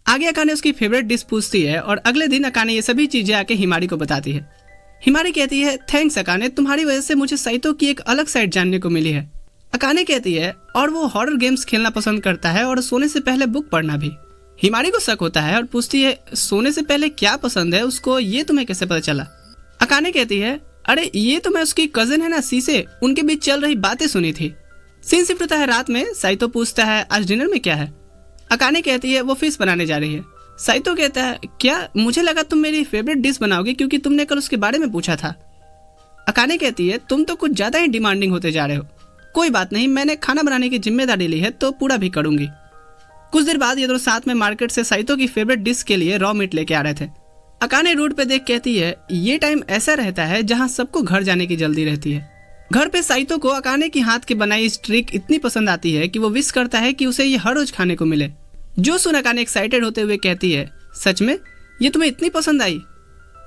आगे अकाने उसकी फेवरेट डिश पूछती है और अगले दिन अकाने ये सभी चीजें आके हिमारी को बताती है। हिमारी कहती है थैंक्स अकाने, तुम्हारी वजह से मुझे साइतो की एक अलग साइड जानने को मिली है। अकाने कहती है और वो हॉरर गेम्स खेलना पसंद करता है और सोने से पहले बुक पढ़ना भी। हिमारी को शक होता है और पूछती है सोने से पहले क्या पसंद है उसको, ये तुम्हें कैसे पता चला। अकाने कहती है अरे ये तो मैं उसकी कजिन है ना शीशे, उनके बीच चल रही बातें सुनी थी। सीन शिफ्ट होता है रात में। साइतो पूछता है आज डिनर में क्या है। अकाने कहती है वो फिश बनाने जा रही है। साइतो कहता है क्या, मुझे लगा तुम मेरी फेवरेट डिश बनाओगे क्योंकि तुमने कल उसके बारे में पूछा था। अकाने कहती है तुम तो कुछ ज्यादा ही डिमांडिंग होते जा रहे हो। कोई बात नहीं, मैंने खाना बनाने की जिम्मेदारी ली है तो पूरा भी करूंगी। कुछ देर बाद ये दोनों साथ में मार्केट से साइतो की फेवरेट डिश के लिए रॉ मीट लेके आ रहे थे। अकाने रोड पे देख कहती है ये टाइम ऐसा रहता है जहाँ सबको घर जाने की जल्दी रहती है। घर पे साइतो को अकाने की हाथ की बनाई स्ट्रिक इतनी पसंद आती है कि वो विश करता है कि उसे ये हर रोज खाने को मिले। जो सुन अकाने एक्साइटेड होते हुए कहती है सच में ये तुम्हें इतनी पसंद आई,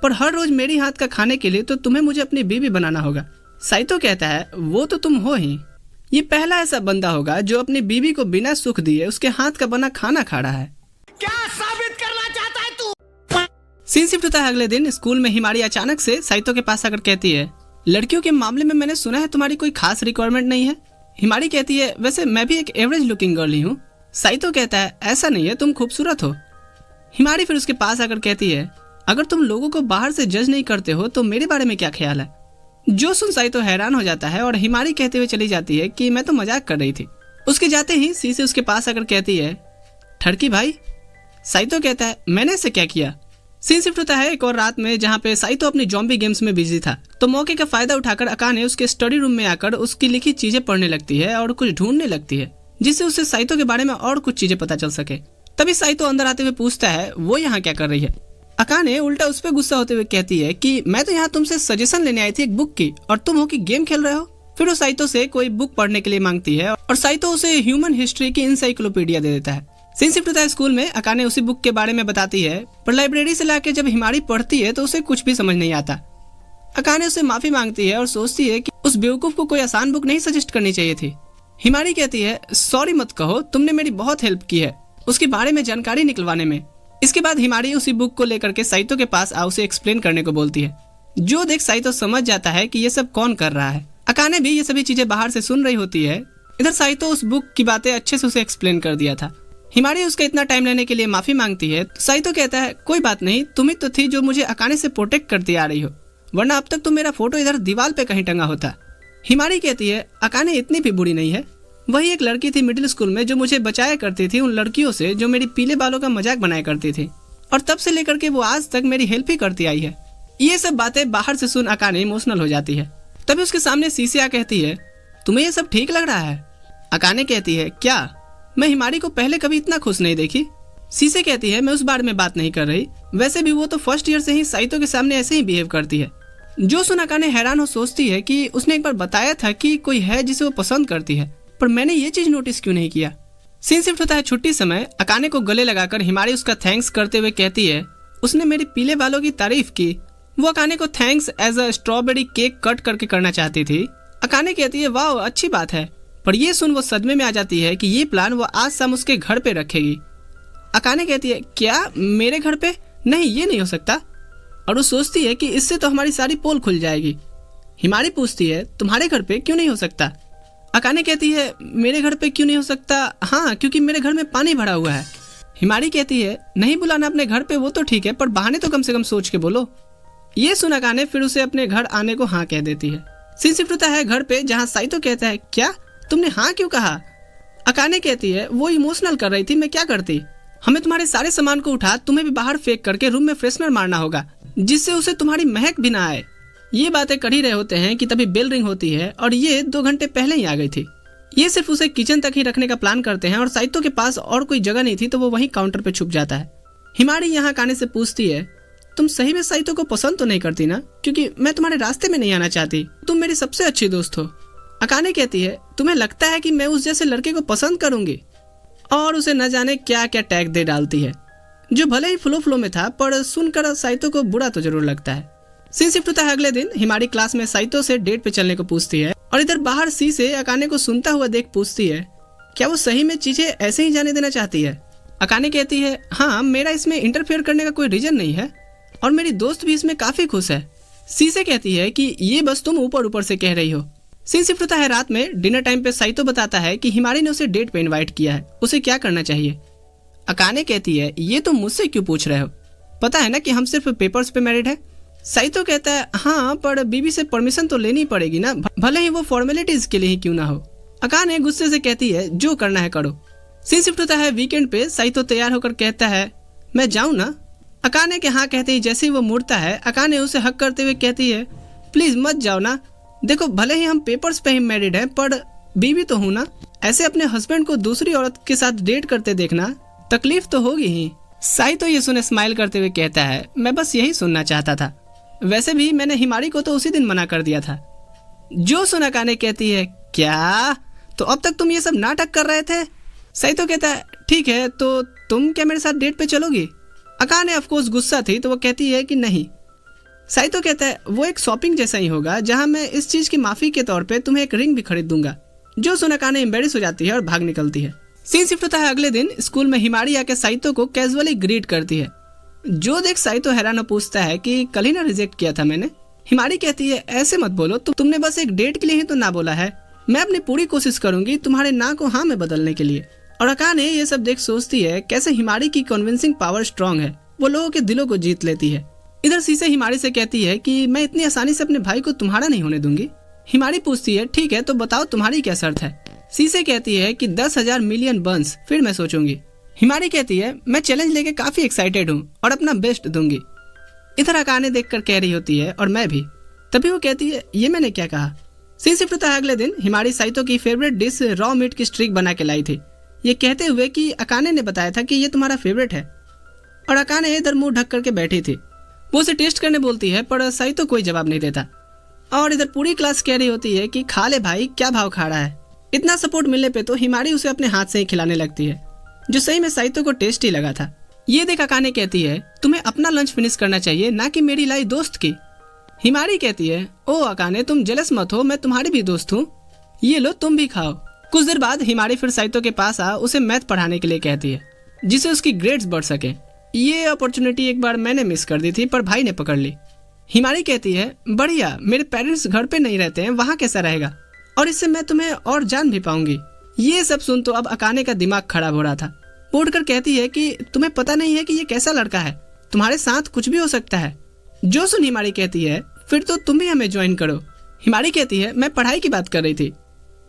पर हर रोज मेरी हाथ का खाने के लिए तो तुम्हें मुझे अपनी बीवी बनाना होगा। साइतो कहता है वो तो तुम हो ही, ये पहला ऐसा बंदा होगा जो अपनी बीवी को बिना सुख दिए उसके हाथ का बना खाना खा रहा है। क्या साबित करना चाहता है तू। सीन शिफ्ट होता है अगले दिन। स्कूल में हिमारी अचानक से साइतो के पास आकर कहती है लड़कियों के मामले में मैंने सुना है तुम्हारी कोई खास रिक्वायरमेंट नहीं है। हिमारी कहती है वैसे मैं भी एक एवरेज लुकिंग गर्ल ही हूँ। साइतो कहता है ऐसा नहीं है, तुम खूबसूरत हो। हिमारी फिर उसके पास आकर कहती है अगर तुम लोगों को बाहर से जज नहीं करते हो तो मेरे बारे में क्या ख्याल है। जो सुन साइतो हैरान हो जाता है और हिमारी कहते हुए चली जाती है कि मैं तो मजाक कर रही थी। उसके जाते ही शीशे उसके पास आकर कहती है ठड़की भाई। साइतो कहता है मैंने ऐसे क्या किया। सीन शिफ्ट होता है एक और रात में जहाँ पे साइतो अपनी जॉम्बी गेम्स में बिजी था, तो मौके का फायदा उठाकर अकाने उसके स्टडी रूम में आकर उसकी लिखी चीजें पढ़ने लगती है और कुछ ढूंढने लगती है जिससे उसे साइतो के बारे में और कुछ चीजें पता चल सके। तभी साइतो अंदर आते हुए पूछता है वो यहाँ क्या कर रही है। अकाने उल्टा उस पर गुस्सा होते हुए कहती है कि मैं तो यहाँ तुमसे सजेशन लेने आई थी एक बुक की और तुम हो कि गेम खेल रहे हो। फिर वो साइतो से कोई बुक पढ़ने के लिए मांगती है और साइतो उसे ह्यूमन हिस्ट्री की इंसाइक्लोपीडिया दे देता है। सीन शिफ्ट होता है स्कूल में। अकाने उसी बुक के बारे में बताती है पर लाइब्रेरी से लाके जब हिमारी पढ़ती है तो उसे कुछ भी समझ नहीं आता। अकाने उससे माफी मांगती है और सोचती है कि उस बेवकूफ को कोई आसान बुक नहीं सजेस्ट करनी चाहिए थी। हिमारी कहती है सॉरी मत कहो, तुमने मेरी बहुत हेल्प की है उसके बारे में जानकारी निकलवाने में। इसके बाद हिमारी उसी बुक को लेकर के साइतो के पास उसे एक्सप्लेन करने को बोलती है। जो देख साइतो समझ जाता है कि ये सब कौन कर रहा है। अकाने भी ये सभी चीजें बाहर से सुन रही होती है। इधर साइतो उस बुक की बातें अच्छे से उसे एक्सप्लेन कर दिया था। हिमारी उसका इतना टाइम लेने के लिए माफी मांगती है। साइतो कहता है कोई बात नहीं, तुम ही तो थी जो मुझे अकाने से प्रोटेक्ट करती आ रही हो, वरना अब तक तो मेरा फोटो इधर दीवार पे कहीं टंगा होता। हिमारी कहती है अकाने इतनी भी बुरी नहीं है, वही एक लड़की थी मिडिल स्कूल में जो मुझे बचाया करती थी उन लड़कियों से जो मेरी पीले बालों का मजाक बनाया करती थी, और तब से लेकर के वो आज तक मेरी हेल्प ही करती आई है। ये सब बातें बाहर से सुन अकाने इमोशनल हो जाती है। तभी उसके सामने सीसिया कहती है तुम्हें ये सब ठीक लग रहा है? अकाने कहती है क्या? मैं हिमारी को पहले कभी इतना खुश नहीं देखी। सीसे कहती है मैं उस बारे में बात नहीं कर रही, वैसे भी वो तो फर्स्ट ईयर से ही साइतो के सामने ऐसे ही बिहेव करती है। जो सुन अकाने हैरान हो सोचती है कि उसने एक बार बताया था कि कोई है जिसे वो पसंद करती है, पर मैंने ये चीज नोटिस क्यों नहीं किया। सीन शिफ्ट होता है छुट्टी समय। अकाने को गले लगाकर हिमारी उसका थैंक्स करते हुए कहती है उसने मेरे पीले बालों की तारीफ की। वो अकाने को thanks as a strawberry cake cut करके करना चाहती थी। अकाने कहती है वाह अच्छी बात है, पर ये सुन वो सदमे में आ जाती है कि ये प्लान वो आज शाम उसके घर पे रखेगी। अकाने कहती है क्या मेरे घर पे? नहीं, ये नहीं हो सकता। और वो सोचती है कि इससे तो हमारी सारी पोल खुल जाएगी। हिमारी पूछती है तुम्हारे घर पे क्यों नहीं हो सकता? अकाने कहती है मेरे घर पे क्यों नहीं हो सकता? हाँ, क्योंकि मेरे घर में पानी भरा हुआ है। हिमारी कहती है नहीं बुलाना अपने घर पे वो तो ठीक है, पर बहाने तो कम से कम सोच के बोलो। ये सुन अकाने फिर उसे अपने घर आने को हाँ कह देती है। सीन शिफ्ट होता है घर पे जहाँ साइतो कहता है क्या तुमने हाँ क्यों कहा? अकाने कहती है वो इमोशनल कर रही थी, मैं क्या करती। हमें तुम्हारे सारे सामान को उठा तुम्हें भी बाहर फेंक करके रूम में फ्रेशनर मारना होगा जिससे उसे तुम्हारी महक भी ना आए। ये बातें कर ही रहे होते हैं कि तभी बेल रिंग होती है और ये 2 घंटे पहले ही आ गई थी। ये सिर्फ उसे किचन तक ही रखने का प्लान करते हैं और साइतो के पास और कोई जगह नहीं थी तो वो वहीं काउंटर पे छुप जाता है। हिमारी यहाँ अकाने से पूछती है तुम सही में साइतो को पसंद तो नहीं करती ना? क्योंकि मैं तुम्हारे रास्ते में नहीं आना चाहती, तुम मेरी सबसे अच्छी दोस्त हो। अकाने कहती है तुम्हें लगता है कि मैं उस जैसे लड़के को पसंद करूंगी? और उसे न जाने क्या क्या टैग दे डालती है जो भले ही फ्लो में था, पर सुनकर साइतो को बुरा तो जरूर लगता है। सीन शिफ्ट होता है अगले दिन। हिमारी क्लास में साइतो से डेट पे चलने को पूछती है और इधर बाहर सी से अकाने को सुनता हुआ देख पूछती है क्या वो सही में चीजें ऐसे ही जाने देना चाहती है? अकाने कहती है हाँ, मेरा इसमें इंटरफेयर करने का कोई रीजन नहीं है और मेरी दोस्त भी इसमें काफी खुश है। सी से कहती है कि ये बस तुम ऊपर ऊपर से कह रही हो। सीन शिफ्ट होता है रात में। डिनर टाइम पे साइतो बताता है कि हिमारी ने उसे डेट पे इनवाइट किया है, उसे क्या करना चाहिए। अकाने कहती है ये तुम मुझसे क्यों पूछ रहे हो, पता है ना कि हम सिर्फ पेपर्स पे मैरिड है। साइतो कहता है हाँ, पर बीबी से परमिशन तो लेनी पड़ेगी ना, भले ही वो फॉर्मेलिटीज के लिए ही क्यों ना हो। अकाने गुस्से से कहती है जो करना है करो। सीन शिफ्ट होता है वीकेंड पे। साइतो तैयार होकर कहता है मैं जाऊँ ना? अकाने के हाँ कहते ही जैसे ही वो मुड़ता है अकाने उसे हक करते हुए कहती है प्लीज मत जाओ ना, देखो भले ही हम पेपर्स पे ही मैरिड हैं पर बीवी तो हूँ ना, ऐसे अपने हस्बैंड को दूसरी औरत के साथ डेट करते देखना तकलीफ तो होगी ही। साइतो ये सुने स्माइल करते हुए कहता है मैं बस यही सुनना चाहता था, वैसे भी मैंने हिमारी को तो उसी दिन मना कर दिया था। जो सुन अकाने कहती है क्या, तो अब तक तुम ये सब नाटक कर रहे थे? साइतो कहता है ठीक है, तो तुम क्या मेरे साथ डेट पे चलोगी? अकाने ऑफकोर्स गुस्सा थी तो वो कहती है कि नहीं। साइतो कहता है वो एक शॉपिंग जैसा ही होगा जहां मैं इस चीज की माफी के तौर पे तुम्हें एक रिंग भी खरीद दूंगा। जो सुन अकाने एम्बेरस हो जाती है और भाग निकलती है। सीन शिफ्ट होता है अगले दिन। स्कूल में हिमारी आके साइतो को कैजुअली ग्रीट करती है। जो देख साइतो हैरान हो पूछता है कि कल ही ना रिजेक्ट किया था मैंने। हिमारी कहती है ऐसे मत बोलो, तुमने बस एक डेट के लिए ही तो ना बोला है, मैं अपनी पूरी कोशिश करूंगी तुम्हारे ना को हाँ में बदलने के लिए। और अकाने ये सब देख सोचती है कैसे हिमारी की कन्विंसिंग पावर स्ट्रांग है, वो लोगों के दिलों को जीत लेती है। इधर सीसे हिमारी से कहती है कि मैं इतनी आसानी से अपने भाई को तुम्हारा नहीं होने दूंगी। हिमारी पूछती है ठीक है, तो बताओ तुम्हारी क्या शर्त है? सीसे कहती है कि 10,000 मिलियन बंस, फिर मैं सोचूंगी। हिमारी कहती है मैं चैलेंज लेके काफी एक्साइटेड हूँ और अपना बेस्ट दूंगी। इधर अकाने देखकर कह रही होती है और मैं भी। तभी वो कहती है ये मैंने क्या कहा। सीन शिफ्ट होता है अगले दिन। हिमारी साइतो की फेवरेट डिश रॉ मीट की स्ट्रिक बना के लाई थी, ये कहते हुए कि अकाने ने बताया था कि ये तुम्हारा फेवरेट है। और अकाने इधर मुंह ढक करके बैठी थी। वो उसे टेस्ट करने बोलती है पर साइतो कोई जवाब नहीं देता। और इधर पूरी क्लास कह रही होती है कि खा ले भाई, क्या भाव खा रहा है। इतना सपोर्ट मिलने पे तो हिमारी उसे अपने हाथ से ही खिलाने लगती है, जो सही में साइतो को टेस्टी लगा था। ये देख अकाने कहती है तुम्हें अपना लंच फिनिश करना चाहिए, ना कि मेरी लाई दोस्त की। हिमारी कहती है ओ अकाने तुम जेलस मत हो, मैं तुम्हारी भी दोस्त हूँ, ये लो तुम भी खाओ। कुछ देर बाद हिमारी फिर साइतो के पास आ उसे मैथ पढ़ाने के लिए कहती है, जिससे उसकी ग्रेड्स बढ़ सके। ये अपॉर्चुनिटी एक बार मैंने मिस कर दी थी पर भाई ने पकड़ ली। हिमारी कहती है बढ़िया, मेरे पेरेंट्स घर पे नहीं रहते हैं, वहाँ कैसा रहेगा, और इससे मैं तुम्हें और जान भी पाऊंगी। ये सब सुन तो अब अकाने का दिमाग खराब हो रहा था। वो उठकर कहती है कि तुम्हें पता नहीं है कि ये कैसा लड़का है, तुम्हारे साथ कुछ भी हो सकता है। जो सुन हिमारी कहती है फिर तो तुम भी हमें ज्वाइन करो। हिमारी कहती है मैं पढ़ाई की बात कर रही थी,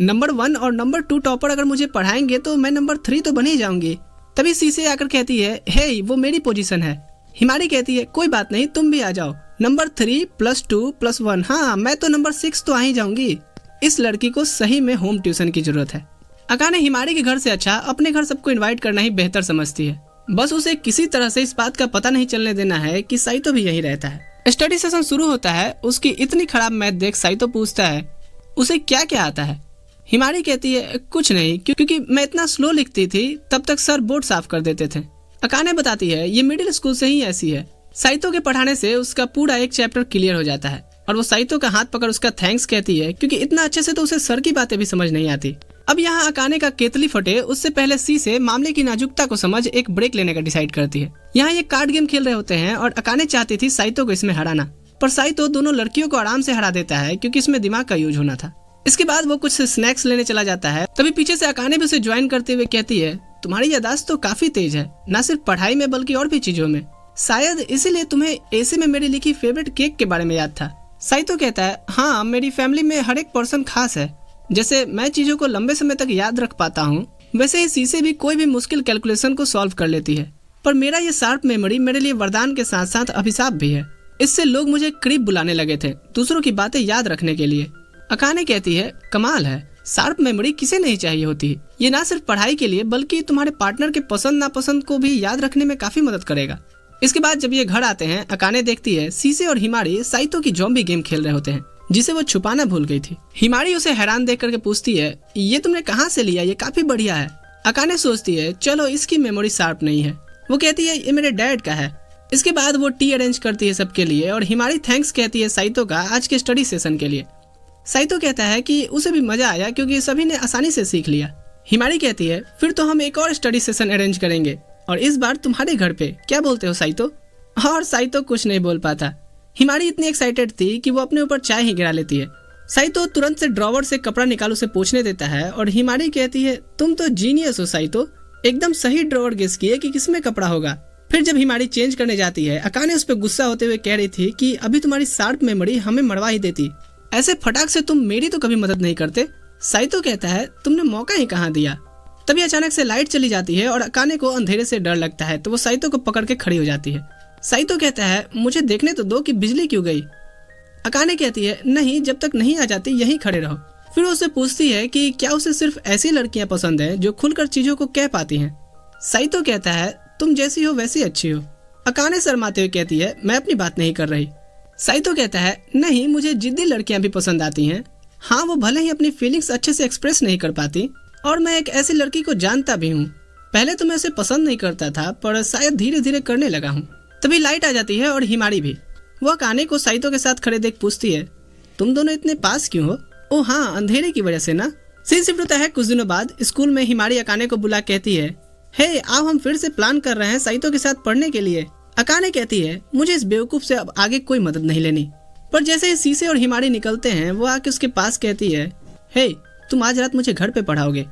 नंबर 1 और नंबर 2 टॉपर अगर मुझे पढ़ाएंगे तो मैं नंबर 3 तो बन ही जाऊंगी। तभी सीसे आकर कहती है हे वो मेरी पोजीशन है। हिमारी कहती है कोई बात नहीं, तुम भी आ जाओ, नंबर 3 + 2 + 1, हाँ मैं तो नंबर 6 तो आ ही जाऊंगी। इस लड़की को सही में होम ट्यूशन की जरूरत है। अकाने हिमारी के घर से अच्छा अपने घर सबको इनवाइट करना ही बेहतर समझती है। बस उसे किसी तरह से इस बात का पता नहीं चलने देना है कि साइतो भी यहीं रहता है। स्टडी सेशन शुरू होता है। उसकी इतनी खराब मैथ देख साइतो पूछता है उसे क्या क्या आता है। हिमारी कहती है कुछ नहीं, क्योंकि मैं इतना स्लो लिखती थी तब तक सर बोर्ड साफ कर देते थे। अकाने बताती है ये मिडिल स्कूल से ही ऐसी है। साइतो के पढ़ाने से उसका पूरा एक चैप्टर क्लियर हो जाता है और वो साइतो का हाथ पकड़ उसका थैंक्स कहती है, क्योंकि इतना अच्छे से तो उसे सर की बातें भी समझ नहीं आती। अब यहाँ अकाने का केतली फटे उससे पहले सी से मामले की नाजुकता को समझ एक ब्रेक लेने का डिसाइड करती है। यहाँ ये कार्ड गेम खेल रहे होते हैं और अकाने चाहती थी साइतो को इसमें हराना, पर साइतो दोनों लड़कियों को आराम से हरा देता है क्योंकि इसमें दिमाग का यूज होना था। इसके बाद वो कुछ स्नैक्स लेने चला जाता है। तभी पीछे से अकाने भी उसे ज्वाइन करते हुए कहती है तुम्हारी याददाश्त तो काफी तेज है, न सिर्फ पढ़ाई में बल्कि और भी चीजों में। शायद इसीलिए तुम्हें ऐसे में मेरी लिखी फेवरेट केक के बारे में याद था। साइतो कहता है हाँ मेरी फैमिली में हर एक पर्सन खास है। जैसे मैं चीजों को लंबे समय तक याद रख पाता हूँ, वैसे ही सीसे भी कोई भी मुश्किल कैलकुलेशन को सॉल्व कर लेती है। पर मेरा ये शार्प मेमोरी मेरे लिए वरदान के साथ साथ अभिशाप भी है। इससे लोग मुझे क्रीप बुलाने लगे थे दूसरों की बातें याद रखने के लिए। अकाने कहती है कमाल है, शार्प मेमोरी किसे नहीं चाहिए होती। ये ना सिर्फ पढ़ाई के लिए बल्कि तुम्हारे पार्टनर के पसंद नापसंद को भी याद रखने में काफी मदद करेगा। इसके बाद जब ये घर आते हैं अकाने देखती है सीसे और हिमारी साइतो की ज़ॉम्बी गेम खेल रहे होते हैं जिसे वो छुपाना भूल गई थी। हिमारी उसे हैरान देख करके पूछती है ये तुमने कहाँ से लिया, ये काफी बढ़िया है। अकाने सोचती है चलो इसकी मेमोरी शार्प नहीं है। वो कहती है ये मेरे डैड का है। इसके बाद वो टी अरेंज करती है सबके लिए और हिमारी थैंक्स कहती है साइतो का आज के स्टडी सेशन के लिए। साइतो कहता है कि उसे भी मजा आया क्योंकि सभी ने आसानी से सीख लिया। हिमारी कहती है फिर तो हम एक और स्टडी सेशन अरेंज करेंगे और इस बार तुम्हारे घर पे, क्या बोलते हो साइतो? और साइतो कुछ नहीं बोल पाता। हिमारी इतनी एक्साइटेड थी कि वो अपने ऊपर चाय ही गिरा लेती है। साइतो तुरंत से ड्रॉवर से कपड़ा निकाल उसे पोंछने देता है और हिमारी कहती है तुम तो जीनियस हो साइतो, एकदम सही ड्रॉवर गेस किए कि किसमें कपड़ा होगा। फिर जब हिमारी चेंज करने जाती है अकाने उस पर गुस्सा होते हुए कह रही थी कि अभी तुम्हारी शार्प मेमोरी हमें मरवा ही देती, ऐसे फटाक से तुम मेरी तो कभी मदद नहीं करते। साइतो कहता है तुमने मौका ही कहाँ दिया। तभी अचानक से लाइट चली जाती है और अकाने को अंधेरे से डर लगता है तो वो साइतो को पकड़ के खड़ी हो जाती है। साइतो कहता है मुझे देखने तो दो कि बिजली क्यों गई। अकाने कहती है नहीं, जब तक नहीं आ जाती यहीं खड़े रहो। फिर उससे पूछती है कि क्या उसे सिर्फ ऐसी लड़कियां पसंद हैं जो खुलकर चीजों को कह पाती हैं। साइतो कहता है तुम जैसी हो वैसी अच्छी हो। अकाने शर्माते हुए कहती है मैं अपनी बात नहीं कर रही। साइतो कहता है नहीं, मुझे जिद्दी लड़कियां भी पसंद आती हैं। हाँ वो भले ही अपनी फीलिंग्स अच्छे से एक्सप्रेस नहीं कर पाती और मैं एक ऐसी लड़की को जानता भी हूँ। पहले तो मैं उसे पसंद नहीं करता था पर शायद धीरे धीरे करने लगा हूँ। तभी लाइट आ जाती है और हिमारी भी। वो अकाने को साइतो के साथ खड़े देख पूछती है तुम दोनों इतने पास क्यों हो? ओ हाँ, अंधेरे की वजह से ना। सीन शिफ्ट होता है कुछ दिनों बाद। स्कूल में हिमारी अकाने को बुला कहती है हे आओ हम फिर से प्लान कर रहे हैं साइतो के साथ पढ़ने के लिए। अकाने कहती है मुझे इस बेवकूफ से अब आगे कोई मदद नहीं लेनी। पर जैसे ही सीसे और हिमारी निकलते हैं वो आके उसके पास कहती है हे तुम आज रात मुझे घर पे पढ़ाओगे।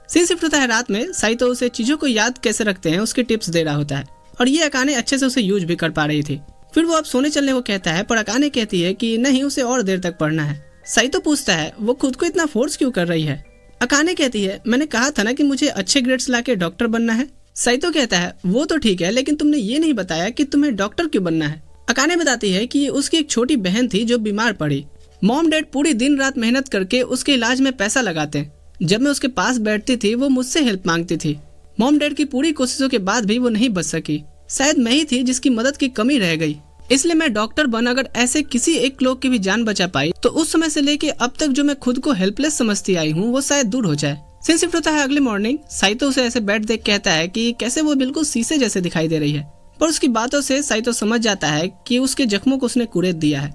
सीन शिफ्ट होता है रात में। साइतो उसे चीजों को याद कैसे रखते हैं उसके टिप्स दे रहा होता है और ये अकाने अच्छे से उसे यूज भी कर पा रही थी। फिर वो अब सोने चलने को कहता है पर अकाने कहती है कि नहीं, उसे और देर तक पढ़ना है। साइतो पूछता है वो खुद को इतना फोर्स क्यों कर रही है। अकाने कहती है मैंने कहा था ना कि मुझे अच्छे ग्रेड्स लाके डॉक्टर बनना है। साइतो कहता है वो तो ठीक है लेकिन तुमने ये नहीं बताया कि तुम्हें डॉक्टर क्यों बनना है। अकाने बताती है कि उसकी एक छोटी बहन थी जो बीमार पड़ी। मॉम डैड पूरी दिन रात मेहनत करके उसके इलाज में पैसा लगाते। जब मैं उसके पास बैठती थी वो मुझसे हेल्प मांगती थी। मॉम डैड की पूरी कोशिशों के बाद भी वो नहीं बच सकी। शायद मैं ही थी जिसकी मदद की कमी रह गई। इसलिए मैं डॉक्टर बन अगर ऐसे किसी एक लोग की भी जान बचा पाई तो उस समय से लेके अब तक जो मैं खुद को हेल्पलेस समझती आई हूँ वो शायद दूर हो जाए। सीन शिफ्ट होता है अगली मॉर्निंग। साइतो उसे ऐसे बैठ देख कहता है कि कैसे वो बिल्कुल शीशे जैसे दिखाई दे रही है। पर उसकी बातों से साइतो समझ जाता है कि उसके जख्मों को उसने कुरेद दिया है।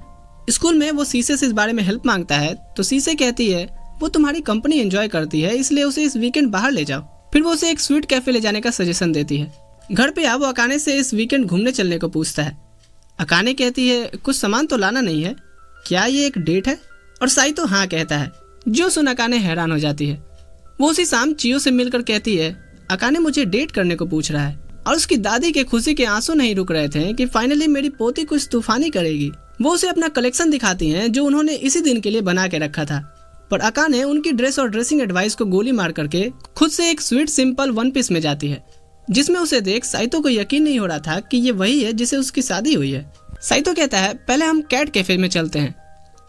स्कूल में वो शीशे से इस बारे में हेल्प मांगता है तो शीशे कहती है वो तुम्हारी कंपनी एंजॉय करती है इसलिए उसे इस वीकेंड बाहर ले जाओ। फिर वो उसे एक स्वीट कैफे ले जाने का सजेशन देती है। घर पे आ वो अकाने से इस वीकेंड घूमने चलने को पूछता है। अकाने कहती है कुछ सामान तो लाना नहीं है, क्या ये एक डेट है? और साइतो हाँ कहता है। जो सुन अकाने हैरान हो जाती है। वो उसी शाम चियो से मिलकर कहती है अकाने मुझे डेट करने को पूछ रहा है। और उसकी दादी के खुशी के आंसू नहीं रुक रहे थे कि फाइनली मेरी पोती कुछ तूफानी करेगी। वो उसे अपना कलेक्शन दिखाती हैं जो उन्होंने इसी दिन के लिए बना के रखा था। पर अकाने उनकी ड्रेस और ड्रेसिंग एडवाइस को गोली मार करके खुद से एक स्वीट सिंपल वन पीस में जाती है, जिसमें उसे देख साइतो को यकीन नहीं हो रहा था कि ये वही है जिसे उसकी शादी हुई है। साइतो कहता है पहले हम कैट कैफे में चलते हैं।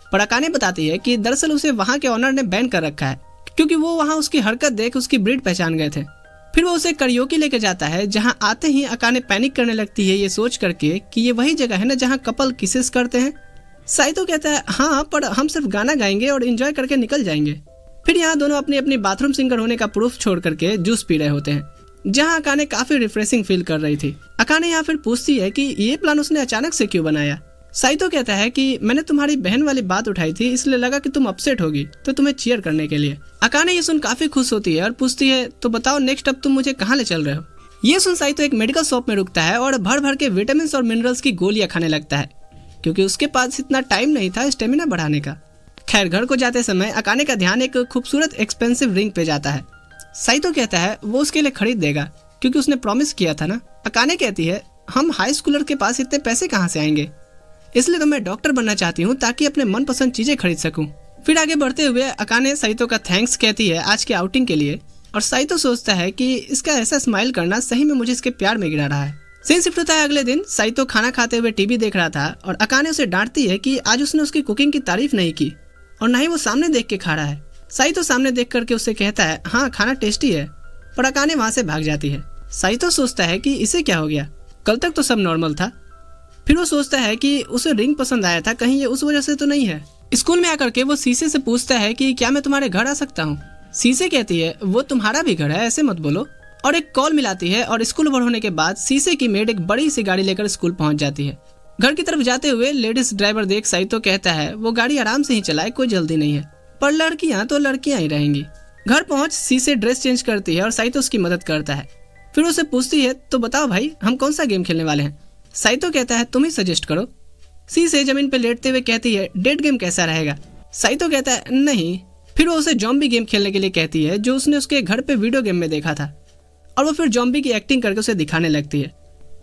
पर अकाने बताती है कि दरअसल उसे वहाँ के ऑनर ने बैन कर रखा है क्योंकि वो वहाँ उसकी हरकत देख उसकी ब्रीड पहचान गए थे। फिर वो उसे करियोकी लेके जाता है, जहाँ आते ही अकाने पैनिक करने लगती है ये सोच करके कि ये वही जगह है ना जहाँ कपल किसेस करते हैं। साइतो कहता है हाँ, पर हम सिर्फ गाना गाएंगे और एंजॉय करके निकल जाएंगे। फिर यहाँ दोनों अपनी अपनी बाथरूम सिंगर होने का प्रूफ छोड़ करके जूस पी रहे होते हैं, जहाँ अकाने काफी रिफ्रेशिंग फील कर रही थी। अकाने यहाँ फिर पूछती है कि ये प्लान उसने अचानक से क्यों बनाया। साइतो कहता है कि मैंने तुम्हारी बहन वाली बात उठाई थी, इसलिए लगा कि तुम अपसेट होगी तो तुम्हें चीयर करने के लिए। अकाने ये सुन काफी खुश होती है और पूछती है तो बताओ नेक्स्ट अब तुम मुझे कहाँ ले चल रहे हो। ये सुन साइतो एक मेडिकल शॉप में रुकता है और भर भर के विटामिन और मिनरल्स की गोलियां खाने लगता है, क्योंकि उसके पास इतना टाइम नहीं था स्टेमिना बढ़ाने का। खैर घर को जाते समय अकाने का ध्यान एक खूबसूरत एक्सपेंसिव रिंग पे जाता है। साइतो कहता है वो उसके लिए खरीद देगा क्योंकि उसने प्रॉमिस किया था ना। अकाने कहती है हम हाई स्कूलर के पास इतने पैसे कहाँ से आएंगे, इसलिए तो मैं डॉक्टर बनना चाहती हूँ ताकि अपने मनपसंद चीजें खरीद सकूं। फिर आगे बढ़ते हुए अकाने साइतो का थैंक्स कहती है आज के आउटिंग के लिए, और साइतो सोचता है कि इसका ऐसा स्माइल करना सही में मुझे इसके प्यार में गिरा रहा है। सीन शिफ्ट होता है अगले दिन। साइतो खाना खाते हुए टीवी देख रहा था और अकाने उसे डांटती है कि आज उसने उसकी कुकिंग की तारीफ नहीं की और न ही वो सामने देख के खा रहा है। साइतो सामने देख करके उससे कहता है हाँ खाना टेस्टी है, पर अकाने वहाँ से भाग जाती है। साइतो सोचता है कि इसे क्या हो गया, कल तक तो सब नॉर्मल था। फिर वो सोचता है कि उसे रिंग पसंद आया था, कहीं ये उस वजह से तो नहीं है। स्कूल में आकर के वो शीशे से पूछता है कि क्या मैं तुम्हारे घर आ सकता हूँ। शीशे कहती है वो तुम्हारा भी घर है, ऐसे मत बोलो, और एक कॉल मिलाती है। और स्कूल ओवर होने के बाद शीशे की मेड एक बड़ी सी गाड़ी लेकर स्कूल पहुंच जाती है। घर की तरफ जाते हुए लेडीज ड्राइवर देख साइतो कहता है वो गाड़ी आराम से ही चलाए, कोई जल्दी नहीं है, पर लड़कियां तो लड़कियां ही रहेंगी। घर पहुंच शीशे ड्रेस चेंज करती है और साइतो उसकी मदद करता है। फिर उसे पूछती है तो बताओ भाई हम कौन सा गेम खेलने वाले हैं। साइतो कहता है तुम ही सजेस्ट करो। शीशे जमीन पे लेटते हुए कहती है डेट गेम कैसा रहेगा। साइतो कहता है नहीं। फिर वो उसे जॉम्बी गेम खेलने के लिए कहती है जो उसने उसके घर पे वीडियो गेम में देखा था, और वो फिर जॉम्बी की एक्टिंग करके उसे दिखाने लगती है।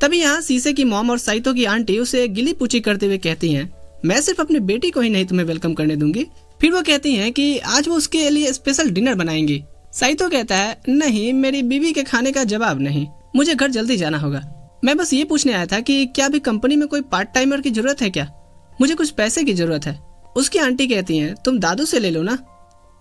तभी यहाँ शीशे की मॉम और साइतो की आंटी उसे गिली पूछी करते हुए कहती हैं मैं सिर्फ अपनी बेटी को ही नहीं तुम्हें वेलकम करने दूंगी। फिर वो कहती हैं कि आज वो उसके लिए स्पेशल डिनर बनाएंगी। साइतो कहता है नहीं, मेरी बीवी के खाने का जवाब नहीं, मुझे घर जल्दी जाना होगा। मैं बस ये पूछने आया था कि क्या अभी कंपनी में कोई पार्ट टाइमर की जरूरत है क्या, मुझे कुछ पैसे की जरूरत है। उसकी आंटी कहती हैं तुम दादू से ले लो ना।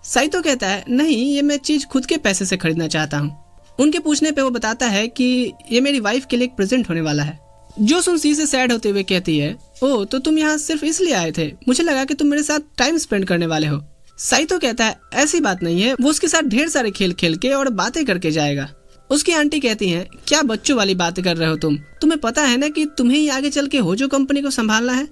साइतो कहता है नहीं, ये मैं चीज खुद के पैसे से खरीदना चाहता हूँ। उनके पूछने पे वो बताता है कि ये मेरी वाइफ के लिए एक प्रेजेंट होने वाला है। जो सुन सी से सैड होते हुए कहती है ओह तो तुम यहाँ सिर्फ इसलिए आए थे, मुझे लगा कि तुम मेरे साथ टाइम स्पेंड करने वाले हो। साइतो कहता है ऐसी बात नहीं है, वो उसके साथ ढेर सारे खेल खेल के और बातें करके जाएगा। उसकी आंटी कहती हैं क्या बच्चों वाली बातें कर रहे हो तुम्हें पता है ना कि तुम्हें ही आगे चल के होजो कंपनी को संभालना है।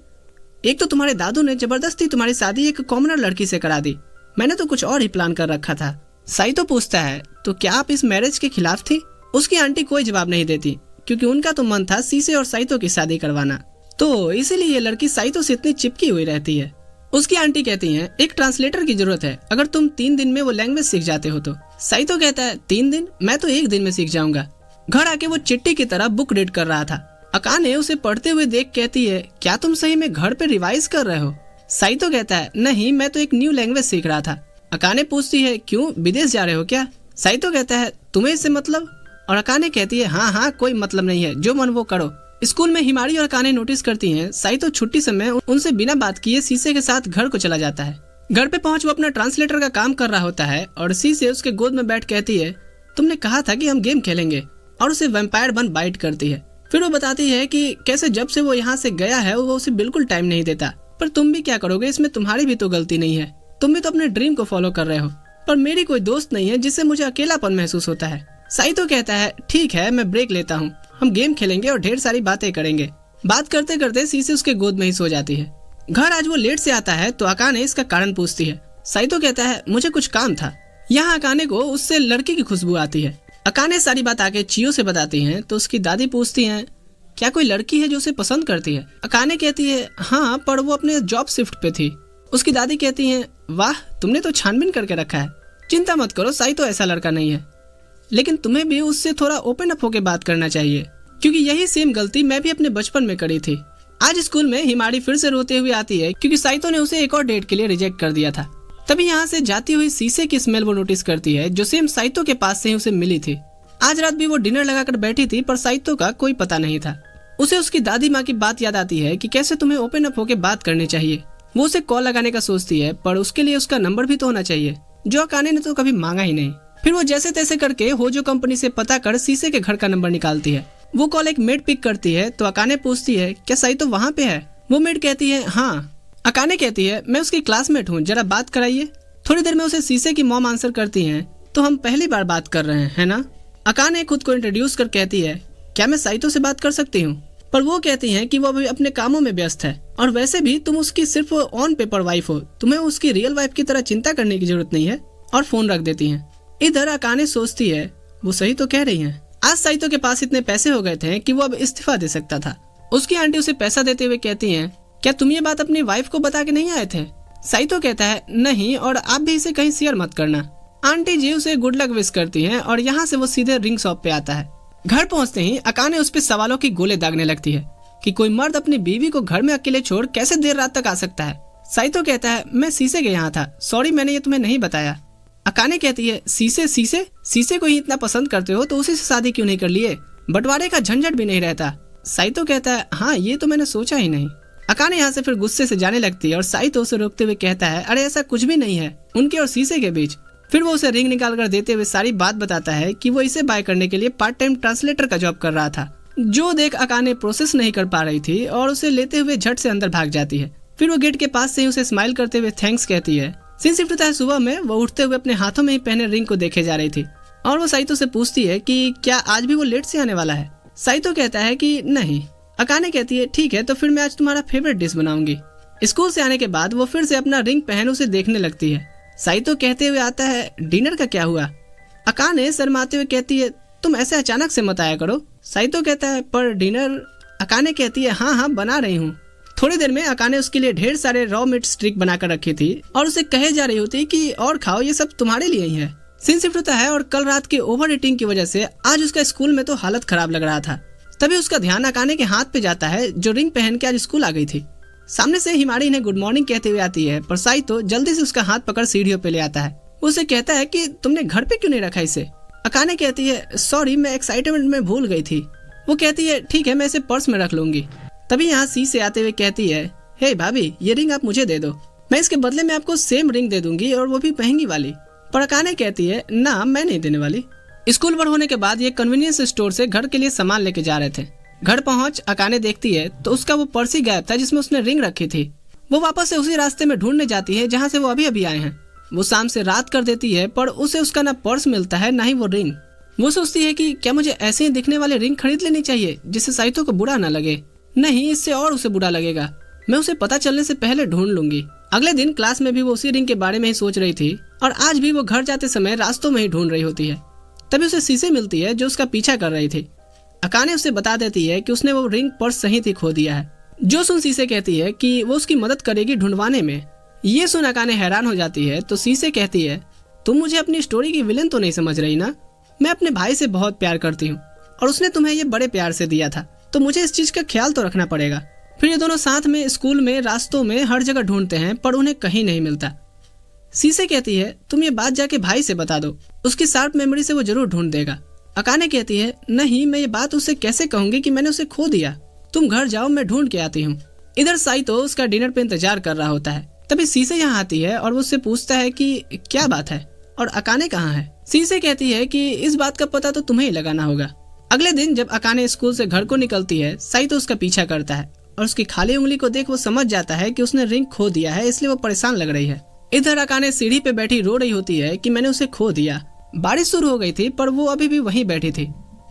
एक तो तुम्हारे दादू ने जबरदस्ती तुम्हारी शादी एक कॉमनर लड़की से करा दी, मैंने तो कुछ और ही प्लान कर रखा था। साइतो पूछता है तो क्या आप इस मैरिज के खिलाफ थी। उसकी आंटी कोई जवाब नहीं देती क्योंकि उनका तो मन था शीशे और साइतो की शादी करवाना, तो इसीलिए ये लड़की साइतो से इतनी चिपकी हुई रहती है। उसकी आंटी कहती हैं एक ट्रांसलेटर की जरूरत है, अगर तुम 3 दिन में वो लैंग्वेज सीख जाते हो तो। साइतो कहता है 3 दिन, मैं तो 1 दिन में सीख जाऊंगा। घर आके वो चिट्ठी की तरह बुक रीड कर रहा था। अकाने उसे पढ़ते हुए देख कहती है क्या तुम सही में घर पे रिवाइज कर रहे हो। साइतो कहता है नहीं, मैं तो एक न्यू लैंग्वेज सीख रहा था। अकाने पूछती है क्यों, विदेश जा रहे हो क्या। साइतो कहता है तुम्हें इससे मतलब, और अकाने कहती है हाँ कोई मतलब नहीं है, जो मन वो करो। स्कूल में हिमारी और अकाने नोटिस करती हैं साइतो छुट्टी समय उनसे बिना बात किए शीशे के साथ घर को चला जाता है। घर पे पहुंच वो अपना ट्रांसलेटर का काम कर रहा होता है और शीशे उसके गोद में बैठ कहती है तुमने कहा था कि हम गेम खेलेंगे, और उसे वैम्पायर बन बाइट करती है। फिर वो बताती है कि कैसे जब से वो यहाँ से गया है वो उसे बिल्कुल टाइम नहीं देता, पर तुम भी क्या करोगे, इसमें तुम्हारी भी तो गलती नहीं है, तुम भी तो अपने ड्रीम को फॉलो कर रहे हो, पर मेरी कोई दोस्त नहीं है जिससे मुझे अकेलापन महसूस होता है। साइतो कहता है ठीक है मैं ब्रेक लेता हूँ, हम गेम खेलेंगे और ढेर सारी बातें करेंगे। बात करते करते शीशे उसके गोद में ही सो जाती है। घर आज वो लेट से आता है तो अकाने इसका कारण पूछती है। साइतो कहता है मुझे कुछ काम था। यहाँ अकाने को उससे लड़की की खुशबू आती है। अकाने सारी बात आके चियो से बताती हैं तो उसकी दादी पूछती हैं क्या कोई लड़की है जो उसे पसंद करती है। अकाने कहती है हाँ, पर वो अपने जॉब शिफ्ट पे थी। उसकी दादी कहती हैं वाह तुमने तो छानबीन करके रखा है, चिंता मत करो साइतो ऐसा लड़का नहीं है। लेकिन तुम्हें भी उससे थोड़ा ओपन अप होकर बात करना चाहिए, क्योंकि यही सेम गलती मैं भी अपने बचपन में करी थी। आज स्कूल में हिमारी फिर से रोते हुए आती है क्योंकि साइतो ने उसे एक और डेट के लिए रिजेक्ट कर दिया था। तभी यहाँ से जाती हुई शीशे की स्मेल वो नोटिस करती है जो सेम साइतो के पास से ही उसे मिली थी। आज रात भी वो डिनर लगाकर बैठी थी पर साइतो का कोई पता नहीं था। उसे उसकी दादी माँ की बात याद आती है कि कैसे तुम्हें ओपन अप होकर बात करनी चाहिए। वो उसे कॉल लगाने का सोचती है पर उसके लिए उसका नंबर भी तो होना चाहिए, जो अकाने ने तो कभी मांगा ही नहीं। फिर वो जैसे तैसे करके होजो कंपनी से पता कर शीशे के घर का नंबर निकालती है। वो कॉल एक मेड पिक करती है तो अकाने पूछती है क्या साइतो वहाँ पे है। वो मेड कहती है हाँ। अकाने कहती है मैं उसकी क्लासमेट हूँ, जरा बात कराइए। थोड़ी देर में उसे शीशे की मॉम आंसर करती हैं तो हम पहली बार बात कर रहे हैं, है ना। अकाने खुद को इंट्रोड्यूस कर कहती है क्या मैं साइतो से बात कर सकती हूँ, पर वो कहती हैं कि वो अभी अपने कामों में व्यस्त है और वैसे भी तुम उसकी सिर्फ ऑन पेपर वाइफ हो, तुम्हें उसकी रियल वाइफ की तरह चिंता करने की जरूरत नहीं है, और फोन रख देती हैं। इधर अकाने सोचती है वो सही तो कह रही हैं। आज साइतो के पास इतने पैसे हो गए थे कि वो अब इस्तीफा दे सकता था। उसकी आंटी उसे पैसा देते हुए कहती हैं क्या तुम ये बात अपनी वाइफ को बता के नहीं आए थे। साइतो कहता है नहीं, और आप भी इसे कहीं शेयर मत करना। आंटी जी उसे गुड लक विश करती हैं और यहाँ से वो सीधे रिंग शॉप पे आता है। घर पहुँचते ही अकाने उस पे सवालों की गोले दागने लगती है कि कोई मर्द अपनी बीवी को घर में अकेले छोड़ कैसे देर रात तक आ सकता है। साइतो कहता है मैं शीशे के यहाँ था, सॉरी मैंने ये तुम्हें नहीं बताया। अकाने कहती है शीशे को ही इतना पसंद करते हो तो उसी से शादी क्यों नहीं कर लिए, बंटवारे का झंझट भी नहीं रहता। साइतो कहता है हाँ ये तो मैंने सोचा ही नहीं। अकाने यहाँ से फिर गुस्से से जाने लगती है और साइतो उसे रोकते हुए कहता है अरे ऐसा कुछ भी नहीं है उनके और शीशे के बीच। फिर वो उसे रिंग निकाल कर देते हुए सारी बात बताता है कि वो इसे बाय करने के लिए पार्ट टाइम ट्रांसलेटर का जॉब कर रहा था, जो देख अकाने प्रोसेस नहीं कर पा रही थी और उसे लेते हुए झट से अंदर भाग जाती है। फिर वो गेट के पास से ही उसे स्माइल करते हुए थैंक्स कहती है। सीन शिफ्ट होता है सुबह में, वो उठते हुए अपने हाथों में ही पहने रिंग को देखे जा रही थी और वो साइतो से पूछती है कि क्या आज भी वो लेट से आने वाला है। साइतो कहता है कि नहीं। अकाने कहती है ठीक है तो फिर मैं आज तुम्हारा फेवरेट डिश बनाऊंगी। स्कूल से आने के बाद वो फिर से अपना रिंग पहन उसे देखने लगती है। साइतो कहते हुए आता है डिनर का क्या हुआ। अकाने शर्माते हुए कहती है तुम ऐसे अचानक से मत आया करो। साइतो कहता है पर डिनर। अकाने कहती है हाँ बना रही हूँ। थोड़ी देर में अकाने उसके लिए ढेर सारे रॉ मीट स्टिक बनाकर रखी थी और उसे कहे जा रही होती कि और खाओ, ये सब तुम्हारे लिए ही है। सीन शिफ्ट होता है और कल रात के ओवर ईटिंग की वजह से आज उसका स्कूल में तो हालत खराब लग रहा था। तभी उसका ध्यान अकाने के हाथ पे जाता है जो रिंग पहन के आज स्कूल आ गई थी। सामने से हिमारी इन्हें गुड मॉर्निंग कहते हुए आती है पर साइतो जल्दी से उसका हाथ पकड़ सीढ़ियों पे ले आता है। उसे कहता है कि तुमने घर पे क्यों नहीं रखा इसे। अकाने कहती है सॉरी मैं एक्साइटमेंट में भूल गई थी। वो कहती है ठीक है मैं इसे पर्स में रख लूंगी। तभी यहाँ सी से आते हुए कहती है हे भाभी ये रिंग आप मुझे दे दो, मैं इसके बदले में आपको सेम रिंग दे दूंगी और वो भी महंगी वाली। पर अकाने कहती है ना मैं नहीं देने वाली। स्कूल बंद होने के बाद ये कन्वीनियंस स्टोर से घर के लिए सामान लेके जा रहे थे। घर पहुंच अकाने देखती है तो उसका वो पर्स ही गायब था जिसमें उसने रिंग रखी थी। वो वापस से उसी रास्ते में ढूंढने जाती है जहाँ से वो अभी आए हैं। वो शाम से रात कर देती है पर उसे उसका ना पर्स मिलता है ना ही वो रिंग। वो सोचती है कि क्या मुझे ऐसे ही दिखने वाले रिंग खरीद लेनी चाहिए जिससे साइतो को बुरा ना लगे। नहीं, इससे और उसे बुरा लगेगा। मैं उसे पता चलने से पहले ढूंढ लूंगी। अगले दिन क्लास में भी वो उसी रिंग के बारे में ही सोच रही थी और आज भी वो घर जाते समय रास्तों में ही ढूंढ रही होती है। तभी उसे शीशे मिलती है जो उसका पीछा कर रही थी। अकाने उसे बता देती है कि उसने वो रिंग पर्स सही थी खो दिया है। जो सुन शीशे कहती है कि वो उसकी मदद करेगी ढूंढवाने में। ये सुन अकाने हैरान हो जाती है तो शीशे कहती है तुम मुझे अपनी स्टोरी की विलेन तो नहीं समझ रही ना। मैं अपने भाई से बहुत प्यार करती हूँ और उसने तुम्हें ये बड़े प्यार से दिया था, तो मुझे इस चीज का ख्याल तो रखना पड़ेगा। फिर ये दोनों साथ में स्कूल में रास्तों में हर जगह ढूंढते हैं पर उन्हें कहीं नहीं मिलता। शीशे कहती है तुम ये बात जाके भाई से बता दो, उसकी शार्प मेमोरी से वो जरूर ढूंढ देगा। अकाने कहती है नहीं मैं ये बात उससे कैसे कहूंगी कि मैंने उसे खो दिया, तुम घर जाओ मैं ढूंढ के आती हूँ। इधर साइतो उसका डिनर पे इंतजार कर रहा होता है। तभी शीशे यहाँ आती है और वो उससे पूछता है कि क्या बात है और अकाने कहाँ है। शीशे कहती है कि इस बात का पता तो तुम्हें ही लगाना होगा। अगले दिन जब अकाने स्कूल से घर को निकलती है साइतो उसका पीछा करता है और उसकी खाली उंगली को देख वो समझ जाता है कि उसने रिंग खो दिया है, इसलिए वो परेशान लग रही है। इधर अकाने सीढ़ी पे बैठी रो रही होती है कि मैंने उसे खो दिया। बारिश शुरू हो गई थी पर वो अभी भी वहीं बैठी थी।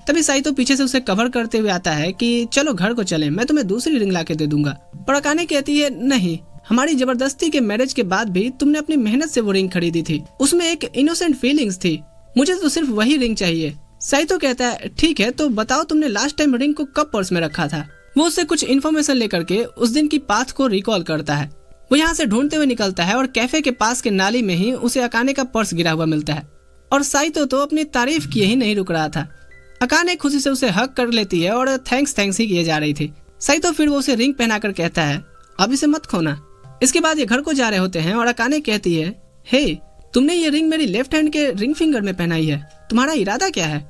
तभी साइतो पीछे से उसे कवर करते हुए आता है कि चलो घर को चलें, मैं तुम्हें दूसरी रिंग लाके दे दूंगा। पर अकाने कहती है नहीं, हमारी जबरदस्ती के मैरिज के बाद भी तुमने अपनी मेहनत से वो रिंग खरीदी थी, उसमें एक इनोसेंट फीलिंग्स थी, मुझे तो सिर्फ वही रिंग चाहिए। साइतो कहता है ठीक है तो बताओ तुमने लास्ट टाइम रिंग को कब पर्स में रखा था। वो उससे कुछ इन्फॉर्मेशन लेकर के उस दिन की पाथ को रिकॉल करता है। वो यहाँ से ढूंढते हुए निकलता है और कैफे के पास के नाली में ही उसे अकाने का पर्स गिरा हुआ मिलता है। और साइतो तो अपनी तारीफ किए ही नहीं रुक रहा था। अकाने खुशी से उसे हक कर लेती है और थैंक्स ही किए जा रही थी। साइतो फिर वो उसे रिंग पहनाकर कहता है अब इसे मत खोना। इसके बाद ये घर को जा रहे होते हैं और अकाने कहती है हे तुमने ये रिंग मेरी लेफ्ट हैंड के रिंग फिंगर में पहनाई है, तुम्हारा इरादा क्या है?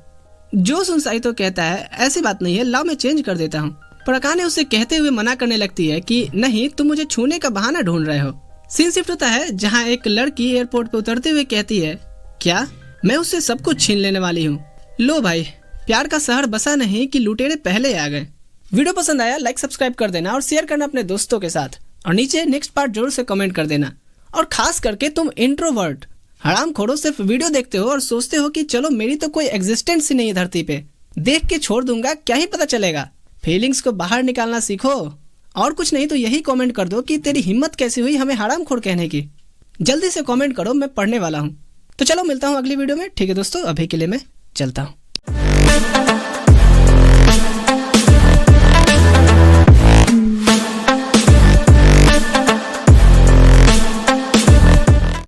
जो सुन साइतो कहता है ऐसी बात नहीं है, लाओ मैं चेंज कर देता हूँ। पर अकाने उसे कहते हुए मना करने लगती है कि नहीं तुम मुझे छूने का बहाना ढूंढ रहे हो। सीन शिफ्ट होता है जहाँ एक लड़की एयरपोर्ट पे उतरते हुए कहती है क्या मैं उससे सब कुछ छीन लेने वाली हूँ? लो भाई, प्यार का शहर बसा नहीं कि लुटेरे पहले आ गए। वीडियो पसंद आया लाइक सब्सक्राइब कर देना और शेयर करना अपने दोस्तों के साथ, और नीचे नेक्स्ट पार्ट जरूर से कमेंट कर देना। और खास करके तुम इंट्रोवर्ट हरामखोरों सिर्फ वीडियो देखते हो और सोचते हो कि चलो मेरी तो कोई एग्जिस्टेंस ही नहीं है धरती पे, देख के छोड़ दूंगा, क्या ही पता चलेगा। फीलिंग्स को बाहर निकालना सीखो, और कुछ नहीं तो यही कमेंट कर दो कि तेरी हिम्मत कैसी हुई हमें हरामखोर कहने की। जल्दी से कमेंट करो, मैं पढ़ने वाला हूँ। तो चलो मिलता हूँ अगली वीडियो में। ठीक है दोस्तों, अभी के लिए मैं चलता हूँ।